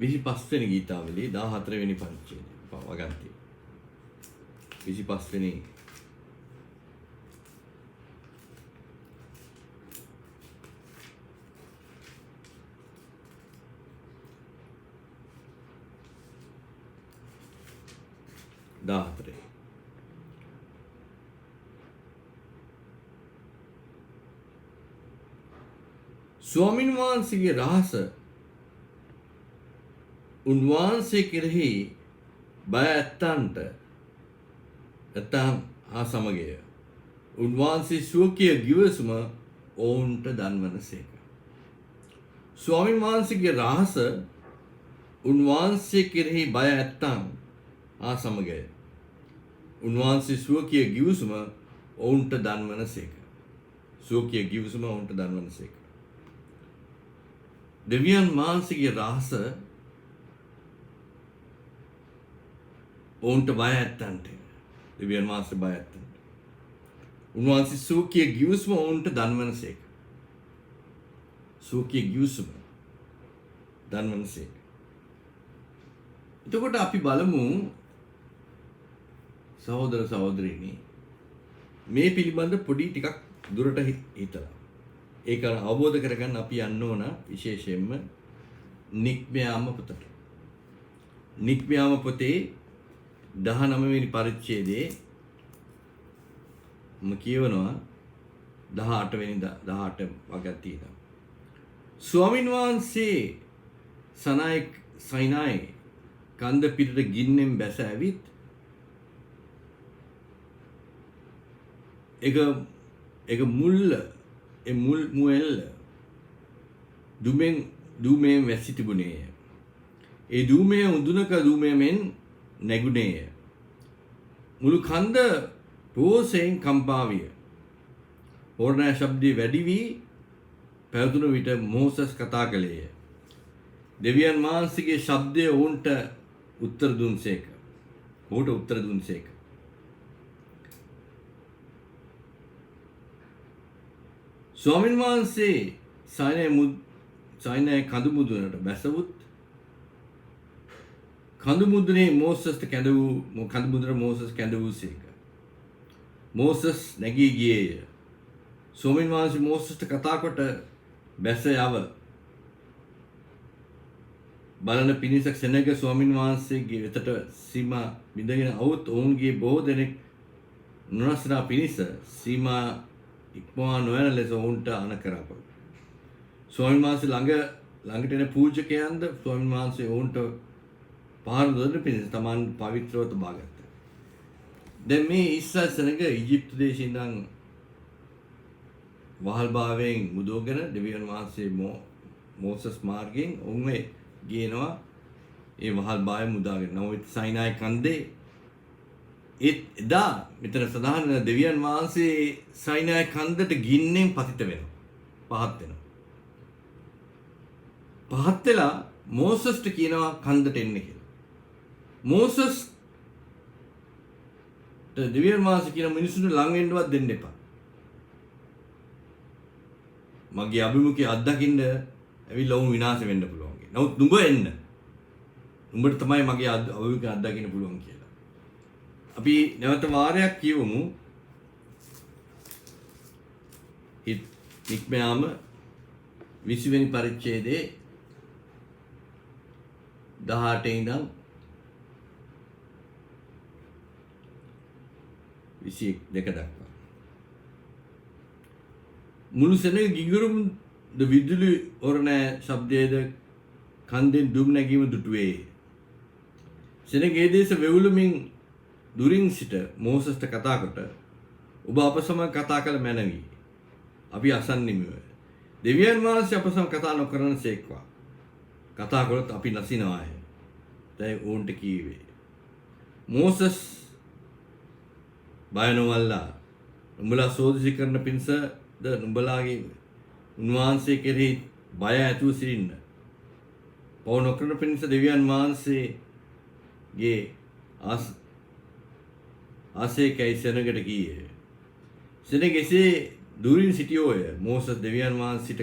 25 වෙනි ගීතාවලියේ 14 වෙනි පංචයේ වගන්ති 25 වෙනි දාහතරේ ස්වාමීන් වහන්සේගේ රහස උන්වහන්සේ කෙරෙහි බය ඇත්තන්ට නැත්නම් ආ සමගය උන්වහන්සේ ශෝකීය ගිවිසුම ඔවුන්ට දන්වනසේක. ස්වාමීන් වහන්සේගේ රහස උන්වහන්සේ කෙරෙහි බය ඇත්තන් ආ සමගය උන්වහන්සේ ශෝකීය ගිවිසුම ඔවුන්ට දන්වනසේක. ශෝකීය ගිවිසුම ඔවුන්ට දන්වනසේක. දෙවියන් වහන්සේගේ රහස ඔවුන්ට බය ඇත්තන්ට දෙවියන් වහන්සේ බය ඇත්තන්ට උන්වහන්සේ ශෝකීය ගිවිසුම ඔවුන්ට දන්වනසේක. ශෝකීය ගිවිසුම දන්වනසේක. එතකොට අපි බලමු සහෝදර සහෝදරිනි මේ පිළිබඳ පොඩි ටිකක් දුරට හිතලා ඒක අවබෝධ කරගන්න අපි යන්න ඕන විශේෂයෙන්ම නික්මයාම පොතට. නික්මයාම පොතේ 19 වෙනි පරිච්ඡේදයේ කියවනවා 18 වෙනි 18 වගේ තියෙනවා. ස්වාමීන් වහන්සේ සයිනායි කන්ද පිටට ගින්නෙන් බැස ඇවිත් එක මුල්ල මුවෙල්ල දුමෙන් වැසි තිබුණේය. ඒ දුමය උදුනක දුමයෙන් නැගුණේය. මුළු කන්ද රෝසයෙන් කම්පා විය. හෝරණෑ ශබ්දය වැඩි වී පැවතුණු විට මෝසස් කතා කළේය. දෙවියන් වහන්සේගේ ශබ්දය ඔවුන්ට උත්තර දුන්සේක. ඔහුට උත්තර දුන්සේක. ස්වාමීන් වහන්සේ සයිනෑ කඳු මුදුනට බැසවුත් කඳු මුදුනේ මෝසස්ට කඳු මුදුන මෝසස් කැඳ වූසේක. මෝසස් නැගී ගියේය. ස්වාමීන් වහන්සේ මෝසස්ට කතා කොට බැස යව බලන පිණිස සෙනග ස්වාමීන් වහන්සේගේ වෙතට සීමා බිඳගෙන අවුත් ඔවුන්ගේ බොහෝ දෙනෙක් නොනස්නා පිණිස සීමා ඉක්මවා නොයන ලෙස ඔවුන්ට අණ කරපො. ස්වාමීන් වහන්සේ ළඟට එන පූජකයන්ද ස්වාමීන් වහන්සේ ඔවුන්ට පහර දෙන්න පිණිස තමන් පවිත්‍රව තබා ගත්තා. දැන් මේ ඉස්රායල් සෙනග ඊජිප්තු දේශේ ඉඳන් වහල්භාවයෙන් මුදවගෙන දෙවියන් වහන්සේ මෝසස් මාර්ගයෙන් ඔවුන් ගේනවා ඒ වහල්භාවය මුදාගෙන. නමුත් සයිනායි කන්දේ එදා මෙතන සඳහන් දෙවියන් වහන්සේ සයිනායි කන්දට ගින්නෙන් පතිත වෙනවා. පහත් වෙනවා. පහත් වෙලා මෝසස්ට කියනවා කන්දට එන්න කියලා. මෝසස් දෙවියන් වහන්සේ කියන මිනිසුන්ට ලං වෙන්නවත් දෙන්න එපා. මගේ අභිමුඛය අත්දකින්න ඇවිල්ලා වුන් විනාශ වෙන්න පුළුවන්. නමුත් නුඹ එන්න. නුඹට තමයි මගේ අභිමුඛය අත්දකින්න පුළුවන් කියලා. අපි නැවත වාරයක් කියවමු. නික්මයාම 20 වෙනි පරිච්ඡේදයේ 18 ඉඳන් 22 දක්වා. මුළු සෙනග ගිගුරුම් ද විදුලි ඔරණෑ ශබ්දයේද කන්දෙන් දුම් නැගීම දුටුවේ. සෙනග ඒ දේශ වෙවුලමින් දුරින් සිට මෝසස්ට කතා කොට ඔබ අප සමග කතා කළ මැනවි. අපි අසන්නෙමු. දෙවියන් වහන්සේ අප සමග කතා නොකරන සේක්වා. කතා කළොත් අපි නැසිනවාය. දැන් ඕන්ට කීවේ. මෝසස් බය නොවල්ලා උඹලා සෝදිසි කරන පිණිසද නුඹලාගේ උන්වහන්සේ කෙරෙහි බය ඇතුව සිටින්න. පව නොකරන පිණිස දෙවියන් වහන්සේගේ ආසේකයි සෙනගට කීයේ. සෙනග එසේ දුරින් සිටියෝය. මෝසස් දෙවියන් වහන්සේට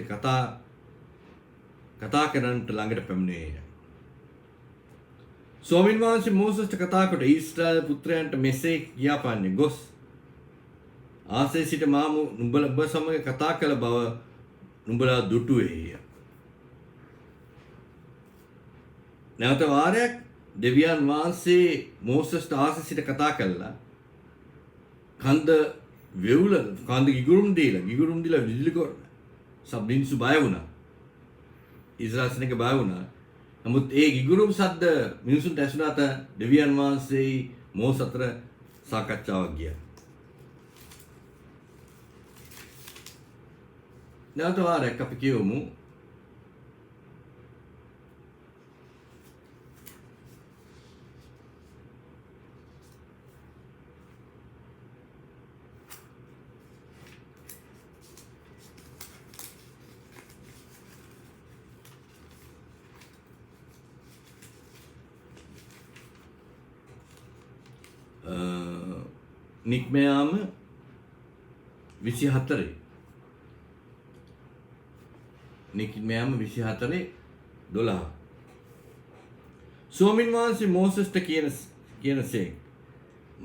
කතා කරන්නට ළඟට පැමිණියේය. ස්වාමීන් වහන්සේ මෝසස්ට කතා කොට ඊශ්‍රායල් පුත්‍රයන්ට මෙසේ කියාපාන්නේ ගොස් ආසේ සිට මා නුඹලා ඔබ සමග කතා කළ බව නුඹලා දුටුවේය. නැවත වාරයක් දෙවියන් වහන්සේ මෝසස්ට ආසේ සිට කතා කළා. කන්ද වෙවුල කන්ද ගිගුරුම් දීලා විදුලි කොර සබ්ලින්සු බය වුණා. ඉස්රායල් සෙනඟ බය වුණා. නමුත් ඒ ගිගුරුම් සද්ද මිනිසුන්ට ඇසුණාට දෙවියන් වහන්සේ මෝස අතර සාකච්ඡාවක් ගියා. නැවත වාරයක් අපි කියවමු. නික්මයාම 24 නික්මයාම 24:12 ස්වාමීන් වහන්සේ මෝසස්ට කියනසේ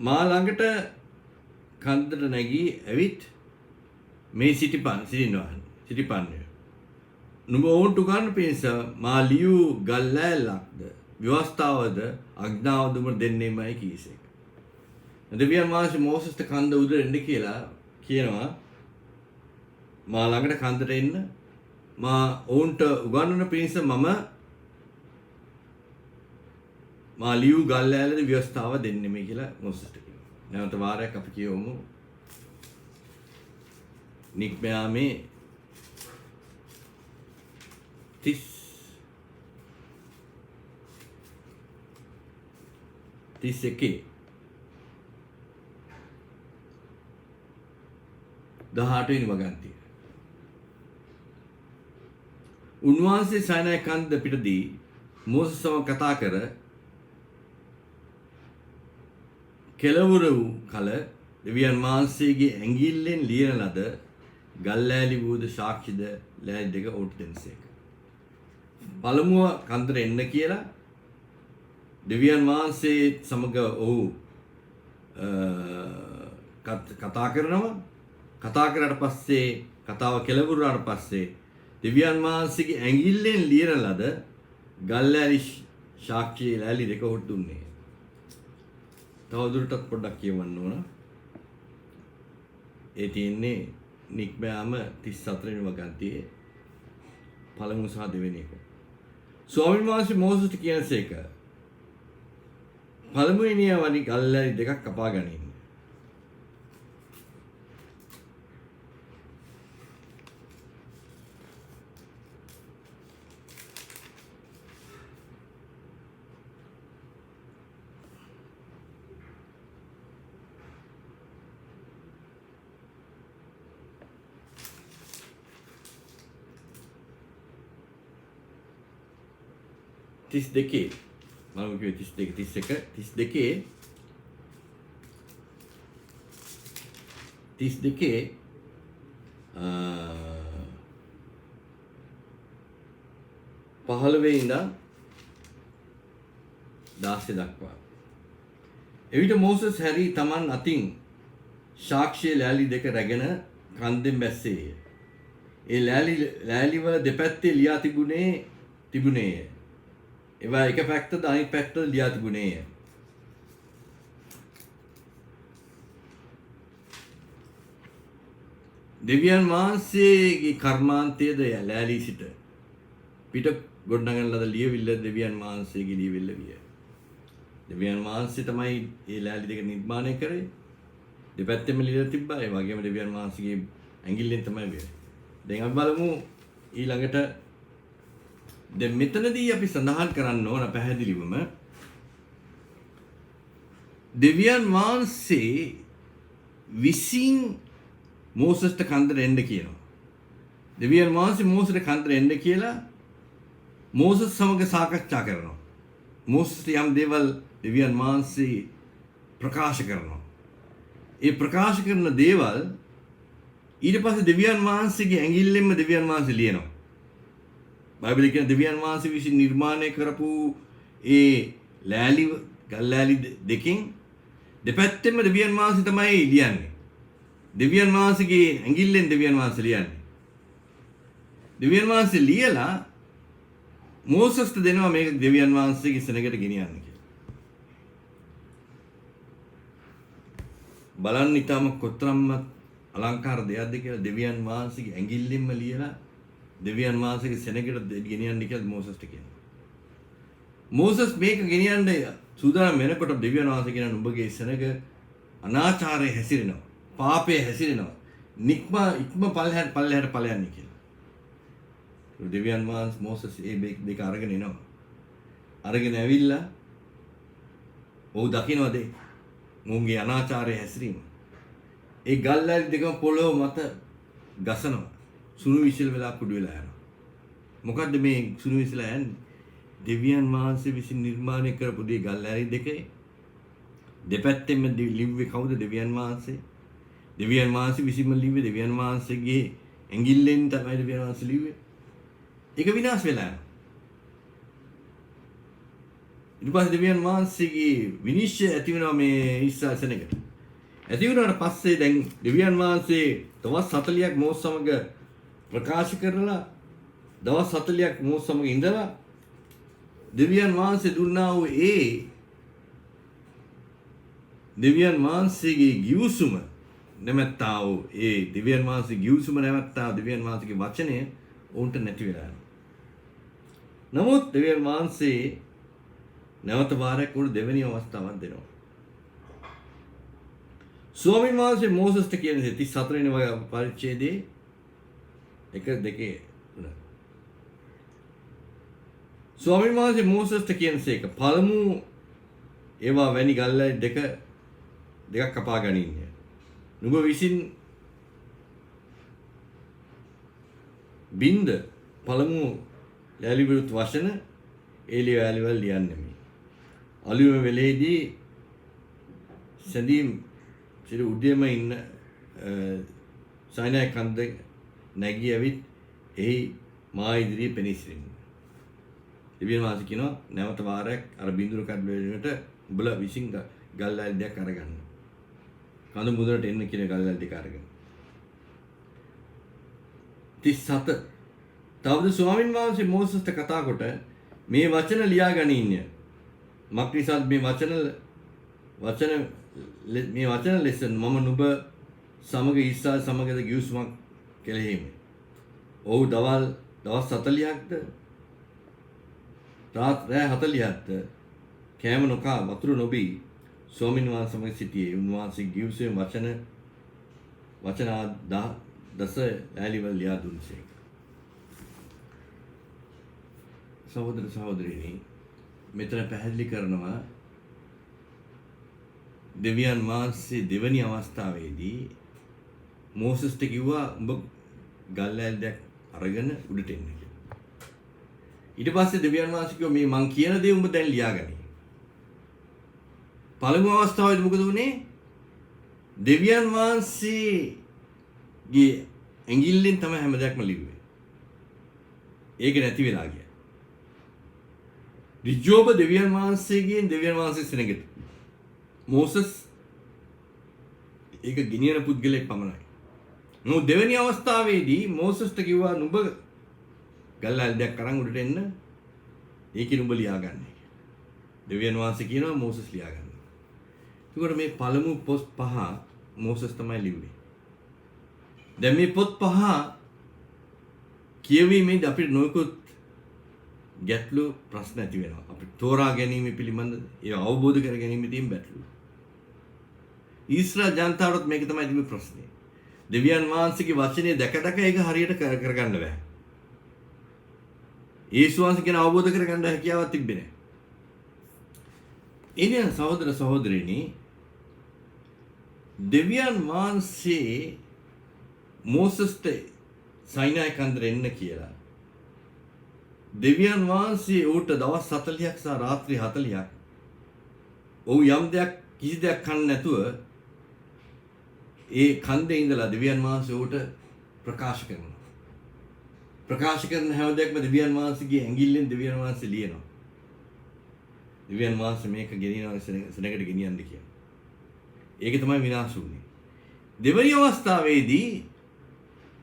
මා ළඟට කන්දට නැගී ඇවිත් මේ සිටිපන්නේ නුඹ ඔවුන්ට ගන්න පිණිස මා ලියූ ගල්ලෑල්ලක්ද ව්‍යවස්ථාවද අඥාවද උඹ දෙන්නේමයි කීසේක. දෙවියන් වහන්සේ මෝසස්ට කන්ද උඩ එන්න කියලා කියනවා. මා ළඟට කන්දට එන්න මා ඔවුන්ට උගන්වන පිණිස මා ලියූ ගල්ලෑල්ලද ව්‍යවස්ථාව දෙන්නෙමි කියලා මෝසස්ට කියනවා. නැවත වාරයක් අපි කියවමු. නික්මයාමේ 31 18 වෙනි වගන්තිය. උන්වහන්සේ සයනය කන්ද පිටදී මෝසස් සමග කතා කර කෙළවර වූ කල දෙවියන් වහන්සේගේ ඇඟිල්ලෙන් ලියන ලද ගල්ලෑලි වූද සාක්ෂිද ලෑලි දෙක ඔවුන්ට දෙනසේක. පළමුව කන්දට එන්න කියලා දෙවියන් වහන්සේ සමග ඔහු කතා කරනවා. කතා කරාට පස්සේ කතාව කෙළවුරුනාට පස්සේ දෙවියන් වහන්සේගේ ඇඟිල්ලෙන් ලියන ලද ගල්ලෑලි සාක්ෂි ලෑලි දෙක ඔහුට දුන්නේ. තවදුරටත් පොඩ්ඩක් කියවන්න ඕන. ඒ තියෙන්නේ නික්මයාම 34 වෙනි වගන්තියේ පළමු සහ දෙවෙනි එක. ස්වාමීන් වහන්සේ මෝසස්ට කියනසේක පළමුවෙනිය වනි ගල්ලෑලි දෙකක් කපා ගනින්න. තිස් දෙකේ මම කිව්වේ 32 15 ඉඳන් 16 දක්වා. එවිට මෝසස් හැරී තමන් අතින් සාක්ෂි ලෑලි දෙක රැගෙන කන්දෙන් බැස්සේය. ඒ ලෑලි වල දෙපැත්තේ ලියා තිබුණේය. ඒවා එක පැත්තද අනිත් පැත්තද ලියා තිබුණේය. දෙවියන් වහන්සේගේ කර්මාන්තයේද ලෑලි සිට පිට ගොඩනගන ලද ලියවිල්ල දෙවියන් වහන්සේගේ ලියවිල්ල විය. දෙවියන් වහන්සේ තමයි මේ ලෑලි දෙක නිර්මාණය කරේ. දෙපැත්තෙම ලියලා තිබ්බා. ඒ වගේම දෙවියන් වහන්සේගේ ඇඟිල්ලෙන් තමයි වෙන්නේ. දැන් අපි බලමු ඊළඟට දැන් මෙතනදී අපි සඳහන් කරන්න ඕන පැහැදිලිවම දෙවියන් වහන්සේ විසින් මෝසස්ට කන්දට එන්න කියනවා. දෙවියන් වහන්සේ මෝසට කන්දට එන්න කියලා මෝසස් සමග සාකච්ඡා කරනවා. මෝසස්ට යම් දේවල් දෙවියන් වහන්සේ ප්‍රකාශ කරනවා. ඒ ප්‍රකාශ කරන දේවල් ඊට පස්සේ දෙවියන් වහන්සේගේ ඇඟිල්ලෙන්ම දෙවියන් වහන්සේ ලියනවා. බයිබලයේ කියන දෙවියන් වහන්සේ විසින් නිර්මාණය කරපු ඒ ලෑලි ගල් ලෑලි දෙකෙන් දෙපැත්තෙම දෙවියන් වහන්සේ තමයි ලියන්නේ. දෙවියන් වහන්සේගේ ඇඟිල්ලෙන් දෙවියන් වහන්සේ ලියන්නේ. දෙවියන් වහන්සේ ලියලා මෝසස්ට දෙනවා මේක දෙවියන් වහන්සේගේ සෙනඟට ගෙනියන්න කියලා. බලන්න ඊටම කොතරම් අලංකාර දෙයක්ද කියලා දෙවියන් වහන්සේගේ ඇඟිල්ලෙන්ම ලියලා දෙවියන් වහන්සේගේ සෙනඟට ගෙනියන්න කියලා මෝසස්ට කියනවා. මෝසස් මේක ගෙනියන්න සූදානම් වෙනකොට දෙවියන් වහන්සේ කියනවා උඹගේ සෙනඟ අනාචාරයේ හැසිරෙනවා. පාපයේ හැසිරෙනවා. ඉක්ම පල්ලෙහාට ඵලයන් කියලා. දෙවියන් වහන්සේ මෝසස් ඒ දෙක අරගෙන එනවා. අරගෙන ඇවිල්ලා ඔහු දකින්නද මුන්ගේ අනාචාරයේ හැසිරීම. ඒ ගල්ලැලි දෙකම පොළොව මත ගසනවා. සුණු විසිල් වෙලා කුඩු වෙලා යනවා. මොකද්ද මේ සුණු විසිලා යන්නේ? දෙවියන් වහන්සේ විසින් නිර්මාණය කරපු දී ගල්ලැලි දෙකේ දෙපැත්තෙම ලිව්වේ කවුද? දෙවියන් වහන්සේ. දෙවියන් වහන්සේ විසින්ම ලිව්වේ දෙවියන් වහන්සේගේ ඇඟිල්ලෙන් තමයි දෙවියන් වහන්සේ ලිව්වේ. ඒක විනාශ වෙලා යනවා. ඊට පස්සේ දෙවියන් වහන්සේගේ විනිශ්චය ඇති වෙනවා මේ ඊශ්‍රායල් සෙනඟට. ඇති වුණාට පස්සේ දැන් දෙවියන් වහන්සේ දවස් 40ක් මෝස සමග ප්‍රකාශ කරලා දවස් 40ක් මෝස සමග ඉඳලා දෙවියන් වහන්සේ දුන්නා වූ ඒ දෙවියන් වහන්සේගේ ගිවිසුම නැමැත්තා වූ ඒ දෙවියන් වහන්සේ ගිවිසුම නැමැත්තා දෙවියන් වහන්සේගේ වචනය උන්ට නැති වෙලා යනවා. නමුත් දෙවියන් වහන්සේ නැවත වාරයක් උඩ දෙවෙනි අවස්ථාවක් දෙනවා. ස්වාමීන් වහන්සේ මෝසස්ට කියන 34 වෙනි පරිච්ඡේදයේ 1 2 3. ස්වාමීන් වහන්සේ මෝසස්ට කියනසේක පළමු ඒවා වැනි ගල්ලැලි දෙකක් කපා ගනින්න. නුඹ විසින් බින්ද පළමු ලෑලි විරුත් වචන ඒලිය වැලිවල ලියන්නේ මේ. අලුයම වෙලේදී සැදීම් සිරු උඩියම ඉන්න සයිනයි කන්ද නැගී ඇවිත් එහි මා ඉදිරියේ පෙනී සිටින්න. දෙවියන් වහන්සේ කියනවා නැවත වාරයක් අර බින්දුරු කඩ වලට උඹලා විසින් ගල්ලැලි දෙකක් අරගන්න. කඳු මුදුනට එන්න කියන ගල්ලැලි දෙක අරගෙන. 37 තවද ස්වාමීන් වහන්සේ මෝසස්ට කතා කොට මේ වචන ලියා ගනින්න. මක්නිසාද මේ වචන ලෙස මම නුඹ සමග ඊසාල් සමගද ගිවිසුමක් කෙරෙහිමි. ඔහු දවස් 40ක්ද රාත්‍රී 40ක්ද කෑම නොකා වතුර නොබී ස්වාමීන් වහන්සේ සමග සිටියේ. උන්වහන්සේ ගිවිසුමේ වචන දස ලෑලිවල ලියා දුන්සේ. සහෝදර සහෝදරියනි, මෙතන පැහැදිලි කරනවා දෙවියන් වහන්සේ දෙවැනි අවස්ථාවේදී මෝසස්ට කිව්වා උඹ ගල්ලැලි දෙක අරගෙන උඩට එන්න කියලා. ඊට පස්සේ දෙවියන් වහන්සේ කිව්වා මේ මං කියන දේ උඹ දැන් ලියාගනි. පළමු අවස්ථාවේදී මොකද වුනේ? දෙවියන් වහන්සේගේ ඇඟිල්ලෙන් තමයි හැම දෙයක්ම ලිව්වේ. ඒක නැති වෙලා ගියා. ඍජුවම දෙවියන් වහන්සේගෙන් දෙවියන් වහන්සේ සෙනඟට. මෝසස් ඒක ගිනියන පුද්ගලෙක් පමණයි. නෝ දෙවෙනි අවස්ථාවේදී මෝසස්ට කිව්වා නුඹ ගල්ලැලි දෙයක් අරන් උඩට එන්න. ඒකේ නුඹ ලියාගන්න. දෙවියන් වහන්සේ කියනවා මෝසස් ලියාගන්න. ඒකට මේ පළමු පොත් 5 මෝසස් තමයි ලිව්වේ. දැන් මේ පොත් 5 කියවීමේදී අපිට නොයෙකුත් ගැටලු ප්‍රශ්න ඇති වෙනවා. අපිට තෝරා ගැනීම පිළිබඳ ඒ අවබෝධ කර ගැනීමේදී ගැටලු. ඊශ්‍රායල් ජනතාවට මේක තමයි තිබෙන ප්‍රශ්නේ. දෙවියන් වහන්සේගේ වචනේ දැක ඒක හරියට කරගන්න බෑ. යේසුස් වහන්සේ කියන අවබෝධ කරගන්න හැකියාවක් තිබෙන්නේ නැහැ. එනිසා සහෝදර සහෝදරියනි, දෙවියන් වහන්සේ මෝසස්ට සයිනායි කන්දර එන්න කියලා දෙවියන් වහන්සේ ඌට දවස් 40ක් සහ රාත්‍රී 40ක් ඔහු යම් දෙයක් කිසි දෙයක් කන්නේ නැතුව ඒ කන්දේ ඉඳලා දෙවියන් වහන්සේ ඌට ප්‍රකාශ කරනවා. ප්‍රකාශ කරන හැම දෙයක්ම දෙවියන් වහන්සේගේ ඇඟිල්ලෙන් දෙවියන් වහන්සේ ලියනවා. දෙවියන් වහන්සේ මේක ගෙනියනවා සෙනඟට ගෙනියන්න කියලා. ඒක තමයි විනාශ වුනේ. දෙවැනි අවස්ථාවේදී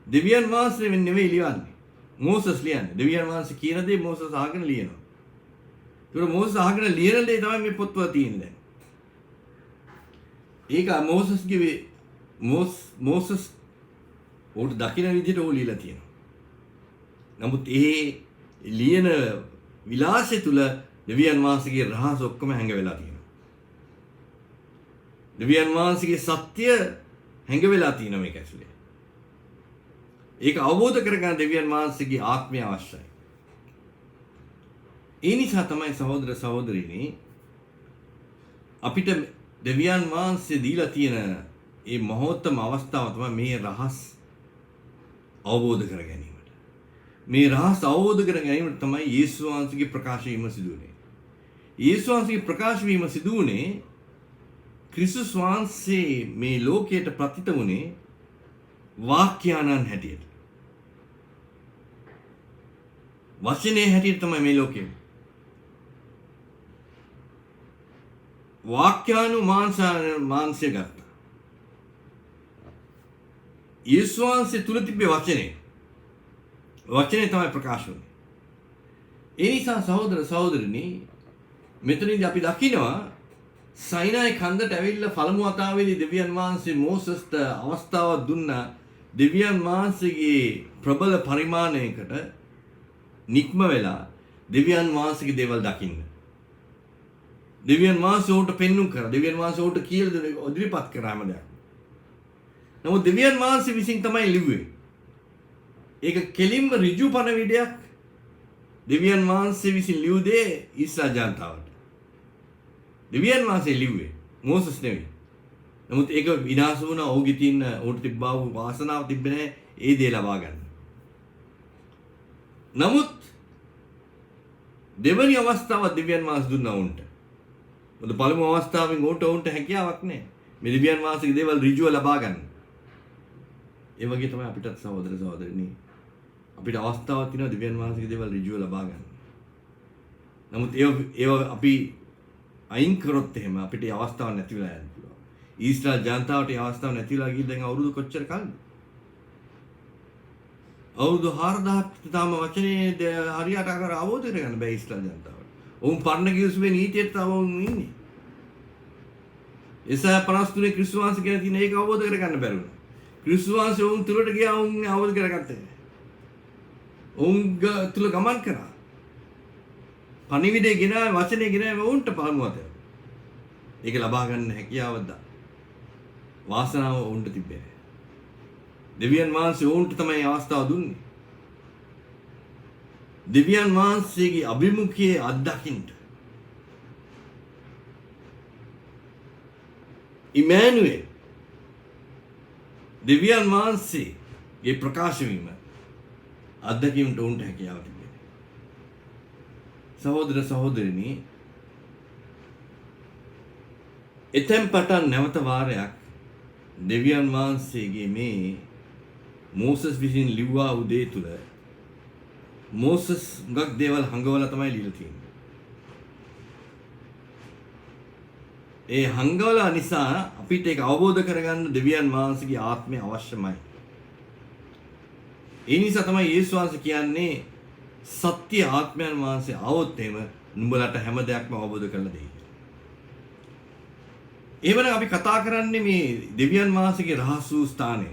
දෙවියන් වහන්සේ නෙවෙයි ලියන්නේ. මෝසස් ලියන්නේ. දෙවියන් වහන්සේ කියන දේ මෝසස් අහගෙන ලියනවා. ඒක මෝසස් අහගෙන ලියන දේ තමයි මේ පොත්වල තියෙන්නේ. ඒක මෝසස්ගේ මෝසස් උට දකින විදිහට ඕ ලියලා තියෙනවා. නමුත් ඒ ලියන විලාසය තුල දෙවියන් වහන්සේගේ රහස ඔක්කොම හැංග වෙලා තියෙනවා. දෙවියන් වහන්සේගේ සත්‍ය හැංග වෙලා තියෙනවා මේක ඇතුලේ. ඒක අවබෝධ කරගන්න දෙවියන් වහන්සේගේ ආත්මය අවශ්‍යයි. ඒ නිසා තමයි සහෝදර සහෝදරිනි අපිට දෙවියන් වහන්සේ දීලා තියෙන මේ මහෝත්තම අවස්ථාව තමයි මේ රහස් අවබෝධ කර ගැනීමට. මේ රහස් අවබෝධ කර ගැනීමට තමයි යේසුස් වහන්සේගේ ප්‍රකාශ වීම සිදු වුනේ. යේසුස් වහන්සේගේ ප්‍රකාශ වීම සිදු වුනේ ක්‍රිස්තුස් වහන්සේ මේ ලෝකයට ප්‍රතිත වුනේ වාක්‍යානන් හැටියට. වචනේ හැටියට තමයි මේ ලෝකෙ. වාක්‍යානු මාංශය ගත්තා. යේසුස් වහන්සේ තුල තිබ්බේ වචනේ. වචනේ තමයි ප්‍රකාශ වුනේ. ඒ නිසා සහෝදර සහෝදරිනි මෙතනදී අපි දකිනවා සයිනායි කන්දට ඇවිල්ලා පළමු වතාවේදී දෙවියන් වහන්සේ මෝසස්ට අවස්ථාවක් දුන්නා දෙවියන් වහන්සේගේ ප්‍රබල පරිමාණයකට නික්ම වෙලා දෙවියන් වහන්සේගේ දේවල් දකින්න. දෙවියන් වහන්සේ උන්ට පෙන්눔 කරා. දෙවියන් වහන්සේ උන්ට කියලා ඉදිරිපත් කරාම දැන්. නමුත් දෙවියන් වහන්සේ විසින් තමයි ලිව්වේ. ඒක කෙලින්ම ඍජු පණවිඩයක් දෙවියන් වහන්සේ විසින් ලිව් දේ ඊශ්‍රායල් ජනතාවට. දෙවියන් වහන්සේ ලිව්වේ මෝසස් නෙවෙයි. නමුත් ඒක විනාශ වුණා. ඔහුගේ තියෙන උන්ට තිබ්බා වූ වාසනාව තිබ්බේ නැහැ ඒ දේ ලබා ගන්න. නමුත් දෙවැනි අවස්ථාව දෙවියන් වහන්සේ දුන්නා උන්ට. මොකද පළමු අවස්ථාවෙන් උන්ට හැකියාවක් නැහැ. මේ දෙවියන් වහන්සේගේ දේවල් ඍජුව ලබා ගන්න. ඒ වගේ තමයි අපිටත් සහෝදර සහෝදරිනි අපිට අවස්ථාවක් තියෙනවා දෙවියන් වහන්සේගේ දේවල් ඍජුව ලබා ගන්න. නමුත් ඒව අපි අයින් කරොත් එහෙම අපිට ඒ අවස්ථාවක් නැති වෙලා යන්න පුළුවන්. ඊශ්‍රායල් ජනතාවට ඒ අවස්ථාවක් නැති වෙලා ගිහින් දැන් අවුරුදු කොච්චර කල්ද? අවුරුදු 4000ක් තාම වචනේ හරියට අකර අවබෝධ කරගන්න බෑ ඊශ්‍රායල් ජනතාවට. ඔවුන් පරණ කිවිසුමේ නීතියට තව ඔවුන් ඉන්නේ. එසෑ 53 ක්‍රිස්තුස් වහන්සේ කියන තියෙන ඒක අවබෝධ කරගන්න බැරුණා. ක්‍රිස්තුස් වහන්සේ ඔවුන් තුලට ගියා ඔවුන් අවබෝධ කරගත්තේ. ඔවුන් තුල ගමන් කරා. පණිවිඩේ ගෙනාවේ වචනේ ගෙනාවේ ඔවුන්ට පළමුවත. ඒක ලබා ගන්න හැකියාවද වාසනාව ඔවුන්ට තිබ්බේ. දෙවියන් වහන්සේ ඔවුන්ට තමයි අවස්ථාව දුන්නේ. දෙවියන් වහන්සේගේ අභිමුඛයේ අත්දකින්න. ඉමෑනුවෙල් දෙවියන් වහන්සේගේ ප්‍රකාශ වීම අත්දැකීමට උන්ට හැකියාව තිබේ. සහෝදර සහෝදරිනි එතෙන් පටන් නැවත වාරයක් දෙවියන් වහන්සේගේ මේ මෝසස් විසින් ලිව්වා වූ දේ තුල මෝසස් ගක් දේවල් හංගවලා තමයි ලියලා තියෙන්නේ. ඒ හංගවලා නිසා අපිට ඒක අවබෝධ කරගන්න දෙවියන් වහන්සේගේ ආත්මය අවශ්‍යමයි. ඒ නිසා තමයි යේසුස් වහන්සේ කියන්නේ සත්‍ය ආත්මයන් වහන්සේ આવොත් එහෙම නුඹලට හැම දෙයක්ම අවබෝධ කරලා දෙයි. එහෙමනම් අපි කතා කරන්නේ මේ දෙවියන් වහන්සේගේ රහස් වූ ස්ථානය.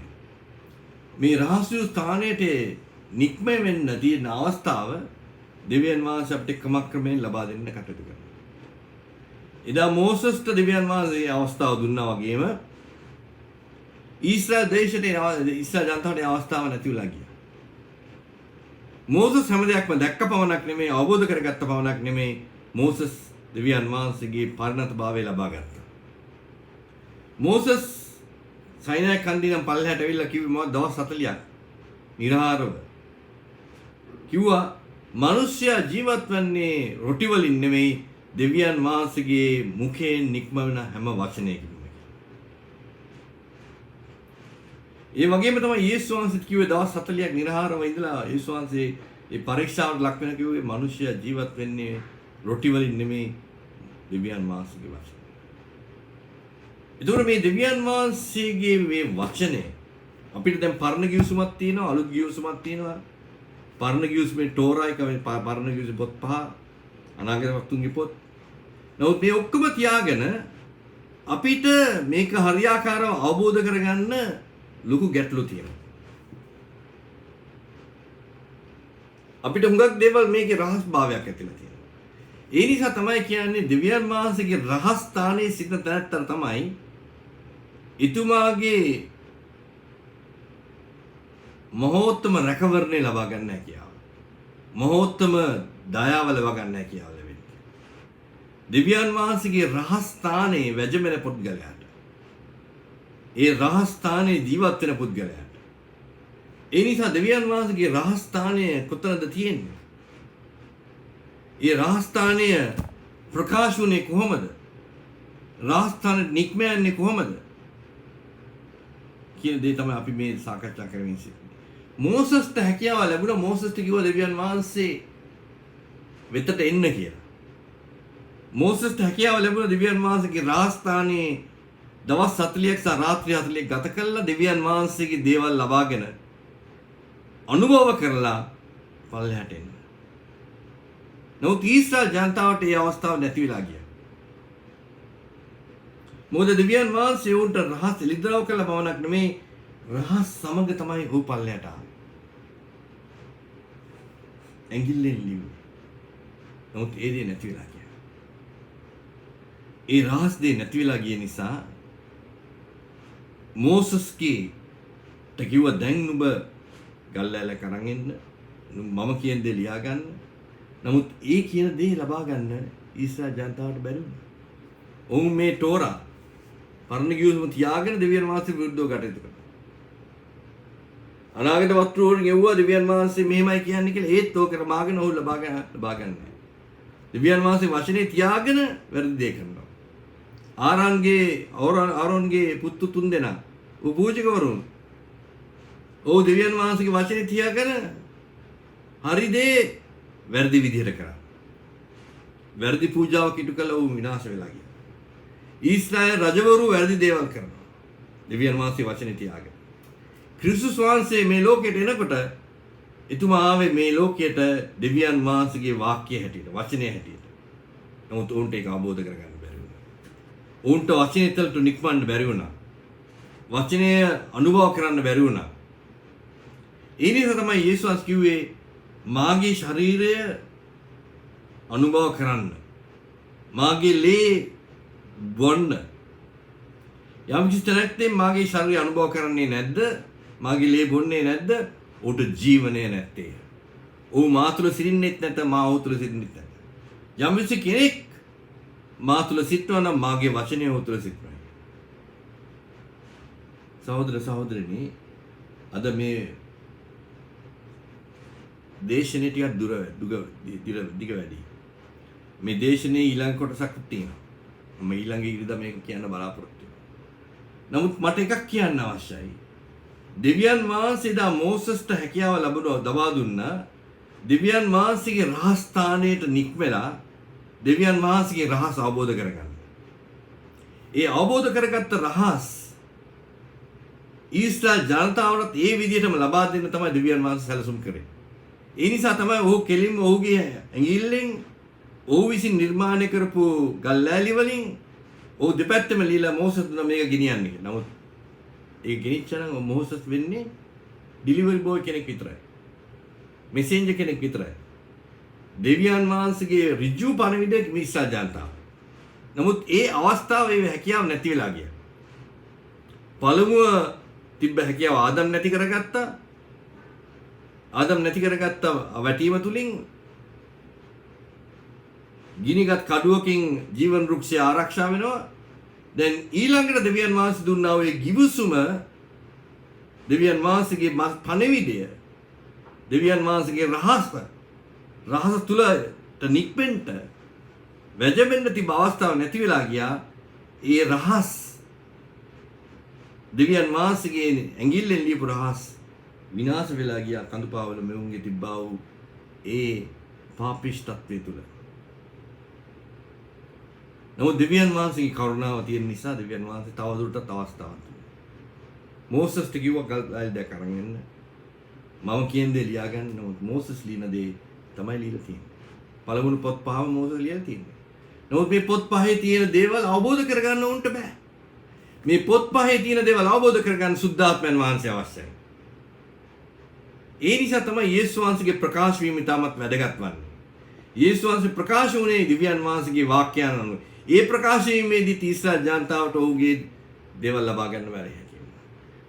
මේ රහස් වූ ස්ථානයට නික්ම වෙන්න තියෙන අවස්ථාව දෙවියන් වහන්සේ අපිට ක්‍රමක්‍රමයෙන් ලබා දෙන්න කටයුතු කරනවා. එදා මෝසස්ට දෙවියන් වහන්සේ අවස්ථාව දුන්නා වගේම ඊශ්‍රායල් දේශයට ඊශ්‍රායල් ජනතාවට අවස්ථාව නැති වෙලා ගියා. මෝසස් හැම දෙයක්ම දැක්ක පමණක් නෙමෙයි අවබෝධ කරගත්ත පමණක් නෙමෙයි මෝසස් දෙවියන් වහන්සේගේ පරිණතභාවය ලබා ගත්තා. මෝසස් සයිනායි කන්දේ නම් පල්ලෙහාට ඇවිල්ලා කිව්වේ මොකද දවස් 40ක් නිරාරව කිව්වා මිනිස්සයා ජීවත් වෙන්නේ රොටි වලින් නෙමෙයි දෙවියන් වහන්සේගේ මුඛයෙන් නික්ම වෙන හැම වචනයකින්ම. ඒ වගේම තමයි යේසුස් වහන්සේ කිව්වේ දවස් 40ක් නිරාරව ඉඳලා යේසුස් වහන්සේ මේ පරීක්ෂාවට ලක් වෙන කිව්වේ මිනිස්සයා ජීවත් වෙන්නේ රොටි වලින් නෙමෙයි දෙවියන් වහන්සේගේ වචනේ. ඒතකොට මේ දෙවියන් වහන්සේගේ මේ වචනේ අපිට දැන් පරණ ගිවිසුමක් තියෙනවා, අලුත් ගිවිසුමක් තියෙනවා. පරණ ගිවිසුමේ ටෝරා එක පරණ ගිවිසුම පොත් පහ, අනාගත වක්තුන්ගේ පොත්. නමුත් මේ ඔක්කොම තියාගෙන අපිට මේක හරියාකාරව අවබෝධ කරගන්න ලොකු ගැටලු තියෙනවා. අපිට හුඟක් දේවල් මේකේ රහස් භාවයක් ඇතිලා තියෙනවා. ඒ නිසා තමයි කියන්නේ දෙවියන් වහන්සේගේ රහස් ස්ථානයේ සිටින තැනත්තර තමයි ඊතුමාගේ මහෝත්තම රැකවරණය ලබා ගන්න හැකියාව. මහෝත්තම දයාව ලබා ගන්න හැකියාව ලැබෙන්නේ. දෙවියන් වහන්සේගේ රහස් ස්ථානයේ වැජඹෙන පුද්ගලයාට. ඒ රහස් ස්ථානයේ ජීවත් වෙන පුද්ගලයාට. ඒ නිසා දෙවියන් වහන්සේගේ රහස් ස්ථානය කොතනද තියෙන්නේ? ඒ රහස් ස්ථානය ප්‍රකාශ වුණේ කොහොමද? රහස් ස්ථානෙ නික්ම යන්නේ කොහොමද? කියන දේ තමයි අපි මේ සාකච්ඡා කරමින් සිටින්නේ. මෝසස්ට හැකියාව ලැබුණා. මෝසස්ට කිව්වා දෙවියන් වහන්සේ වෙතට එන්න කියලා. මෝසස්ට හැකියාව ලැබුණා දෙවියන් වහන්සේගේ රහස් ස්ථානයේ දවස් 40ක් සහ රාත්‍රී 40ක් ගත කළා දෙවියන් වහන්සේගේ දේවල් ලබාගෙන අනුභව කරලා පල්ලෙහාට එන්න. නමුත් ඊශ්‍රායල් ජනතාවට ඒ අවස්ථාව නැති වෙලා ගියා. මොකද දෙවියන් වහන්සේ උන්ට රහස් එළිදරව් කළ බවනක් නෙමේ රහස් සමග තමයි ඔහු පල්ලෙහාට ආවේ. ඇඟිල්ලෙන් ලිව්වේ. නමුත් ඒ දේ නැති වෙලා ගියා. ඒ රහස් දේ නැති වෙලා ගිය නිසා මෝසස්ගේ කිව්වා දැන් නුඹ ගල්ලැල කරන් එන්න මම කියන දේ ලියා ගන්න. නමුත් ඒ කියන දේ ලබා ගන්න ඊශ්‍රායල් ජනතාවට බැරි වුණා. ඔවුන් මේ ටෝරා පරණ ගිවිසුම තියාගෙන දෙවියන් වහන්සේ විරුද්ධව කටයුතු කරා. අනාගත වස්තු වලින් ගෙවුවා දෙවියන් වහන්සේ මෙහෙමයි කියන්නේ කියලා ඒත් ඕක රමාගෙන ඔහු ලබා ගන්න. දෙවියන් වහන්සේ වචනේ තියාගෙන වැරදි දේ කරනවා. ආරෝන්ගේ පුතු තුන්දෙනා උපූජකවරුන් ඔව් දෙවියන් වහන්සේගේ වචනේ තියාගෙන හරි දේ වැරදි විදිහට කරා. වැරදි පූජාවක් ඉටු කළ ඔවුන් විනාශ වෙලා ගියා. ඊශ්‍රායල් රජවරු වැරදි දේවල් කරනවා. දෙවියන් වහන්සේ වචනේ තියාගෙන. ක්‍රිස්තුස් වහන්සේ මේ ලෝකයට එනකොට එතුමා ආවේ මේ ලෝකයට දෙවියන් වහන්සේගේ වාක්‍යය හැටියට, වචනේ හැටියට. නමුත් උන්ට ඒක අවබෝධ කරගන්න බැරි වුණා. උන්ට වචනේ තලට නික්මන්න බැරි වුණා. වචනය අනුභව කරන්න බැරි වුණා. ඒ නිසා තමයි යේසුස් කිව්වේ මාගේ ශරීරය අනුභව කරන්න. මාගේ ලේ බොන්න. යම් කිසි තැනක් මාගේ ශරීරය අනුභව කරන්නේ නැද්ද? මාගේ ලේ බොන්නේ නැද්ද? ඌට ජීවනය නැත්තේ. ඌ මා තුළ සිටින්නෙත් නැත, මා ඌ තුළ සිටින්නෙත් නැත. යම් කිසි කෙනෙක් මා තුළ සිටනවා නම් මාගේ වචනය ඌ තුළ සිටිනවා. සහෝදර සහෝදරනි, අද මේ දේශනේ ටිකක් දිග වැඩි. මේ දේශනේ ඊළඟ කොටසක් තියෙනවා. මම ඊළඟ ඉරිදා මේක කියන්න බලාපොරොත්තු වෙනවා. නමුත් මට එකක් කියන්න අවශ්‍යයි. දෙවියන් වහන්සේ දා මෝසස්ට හැකියාව ලබා දුන්නා. දෙවියන් වහන්සේගේ රහස් ස්ථානයට නික්මලා දෙවියන් වහන්සේගේ රහස් අවබෝධ කරගන්න. ඒ අවබෝධ කරගත්ත රහස් ඊශ්‍රායල් ජනතාවට ඒ විදිහටම ලබා දෙන්න තමයි දෙවියන් වහන්සේ සැලසුම් කරේ. ඒ නිසා තමයි ඔහු කෙලින්ම ඔහුගේ ඇඟිල්ලෙන් ඔහු විසින් නිර්මාණය කරපු ගල්ලෑලි වලින් ඔහු දෙපැත්තම ලීලා මෝසස් දුන්න මේක ගෙනියන්නේ. නමුත් ඒ ගෙනිච්චනම් මෝසස් වෙන්නේ ඩිලිවරි බෝයි කෙනෙක් විතරයි. මෙසෙන්ජර් කෙනෙක් විතරයි. දෙවියන් වහන්සේගේ ඍජු පණිවිඩයක් මිස්සා ජනතාව. නමුත් ඒ අවස්ථාවේ ඒ හැකියාව නැති වෙලා ගියා. පළමුව තිබ්බ හැකියාව ආදම් නැති කරගත්තා. ආදම් නැති කරගත්ත වැටීම තුලින් ගිනිගත් කඩුවකින් ජීවන වෘක්ෂය ආරක්ෂා වෙනවා. දැන් ඊළඟට දෙවියන් වහන්සේ දුන්නා ඔය ගිවිසුම දෙවියන් වහන්සේගේ පණිවිඩය දෙවියන් වහන්සේගේ රහස තුලට නික්මෙන්න වැජඹෙන්න තිබ අවස්ථාව නැති වෙලා ගියා. ඒ රහස් දෙවියන් වහන්සේගේ ඇඟිල්ලෙන් ලියපු රහස් විනාශ වෙලා ගියා. කඳුපාවල මෙවුන්ගේ තිබ්බා වූ ඒ පාපිෂ්ඨත්වයේ තුල. නමුත් දෙවියන් වහන්සේගේ කරුණාව තියෙන නිසා දෙවියන් වහන්සේ තවදුරටත් අවස්ථාවක් දුන්නා. මෝසස්ට කිව්වා ගල් දැක අරන් එන්න. මම කියන දේ ලියා ගන්න. නමුත් මෝසස් ලියන දේ තමයි ලියලා තියෙන්නේ. පළමුණු පොත් පහම මෝසස් ලියලා තියෙන්නේ. නමුත් මේ පොත් පහේ තියෙන දේවල් අවබෝධ කරගන්න උන්ට බෑ. මේ පොත් පහේ තියෙන දේවල් අවබෝධ කරගන්න සුද්ධාත්මයන් වහන්සේ අවශ්‍යයි. ඒ නිසා තමයි යේසුස් වහන්සේගේ ප්‍රකාශ වීම ඉතාමත් වැදගත් වන්නේ. යේසුස් වහන්සේ ප්‍රකාශ වුණේ දිව්‍යන් වහන්සේගේ වාක්‍යයන් අනුව. ඒ ප්‍රකාශ වීමේදී ඊශ්‍රායල් ජනතාවට ඔහුගේ දේවල් ලබා ගන්න බැරි හැකියි.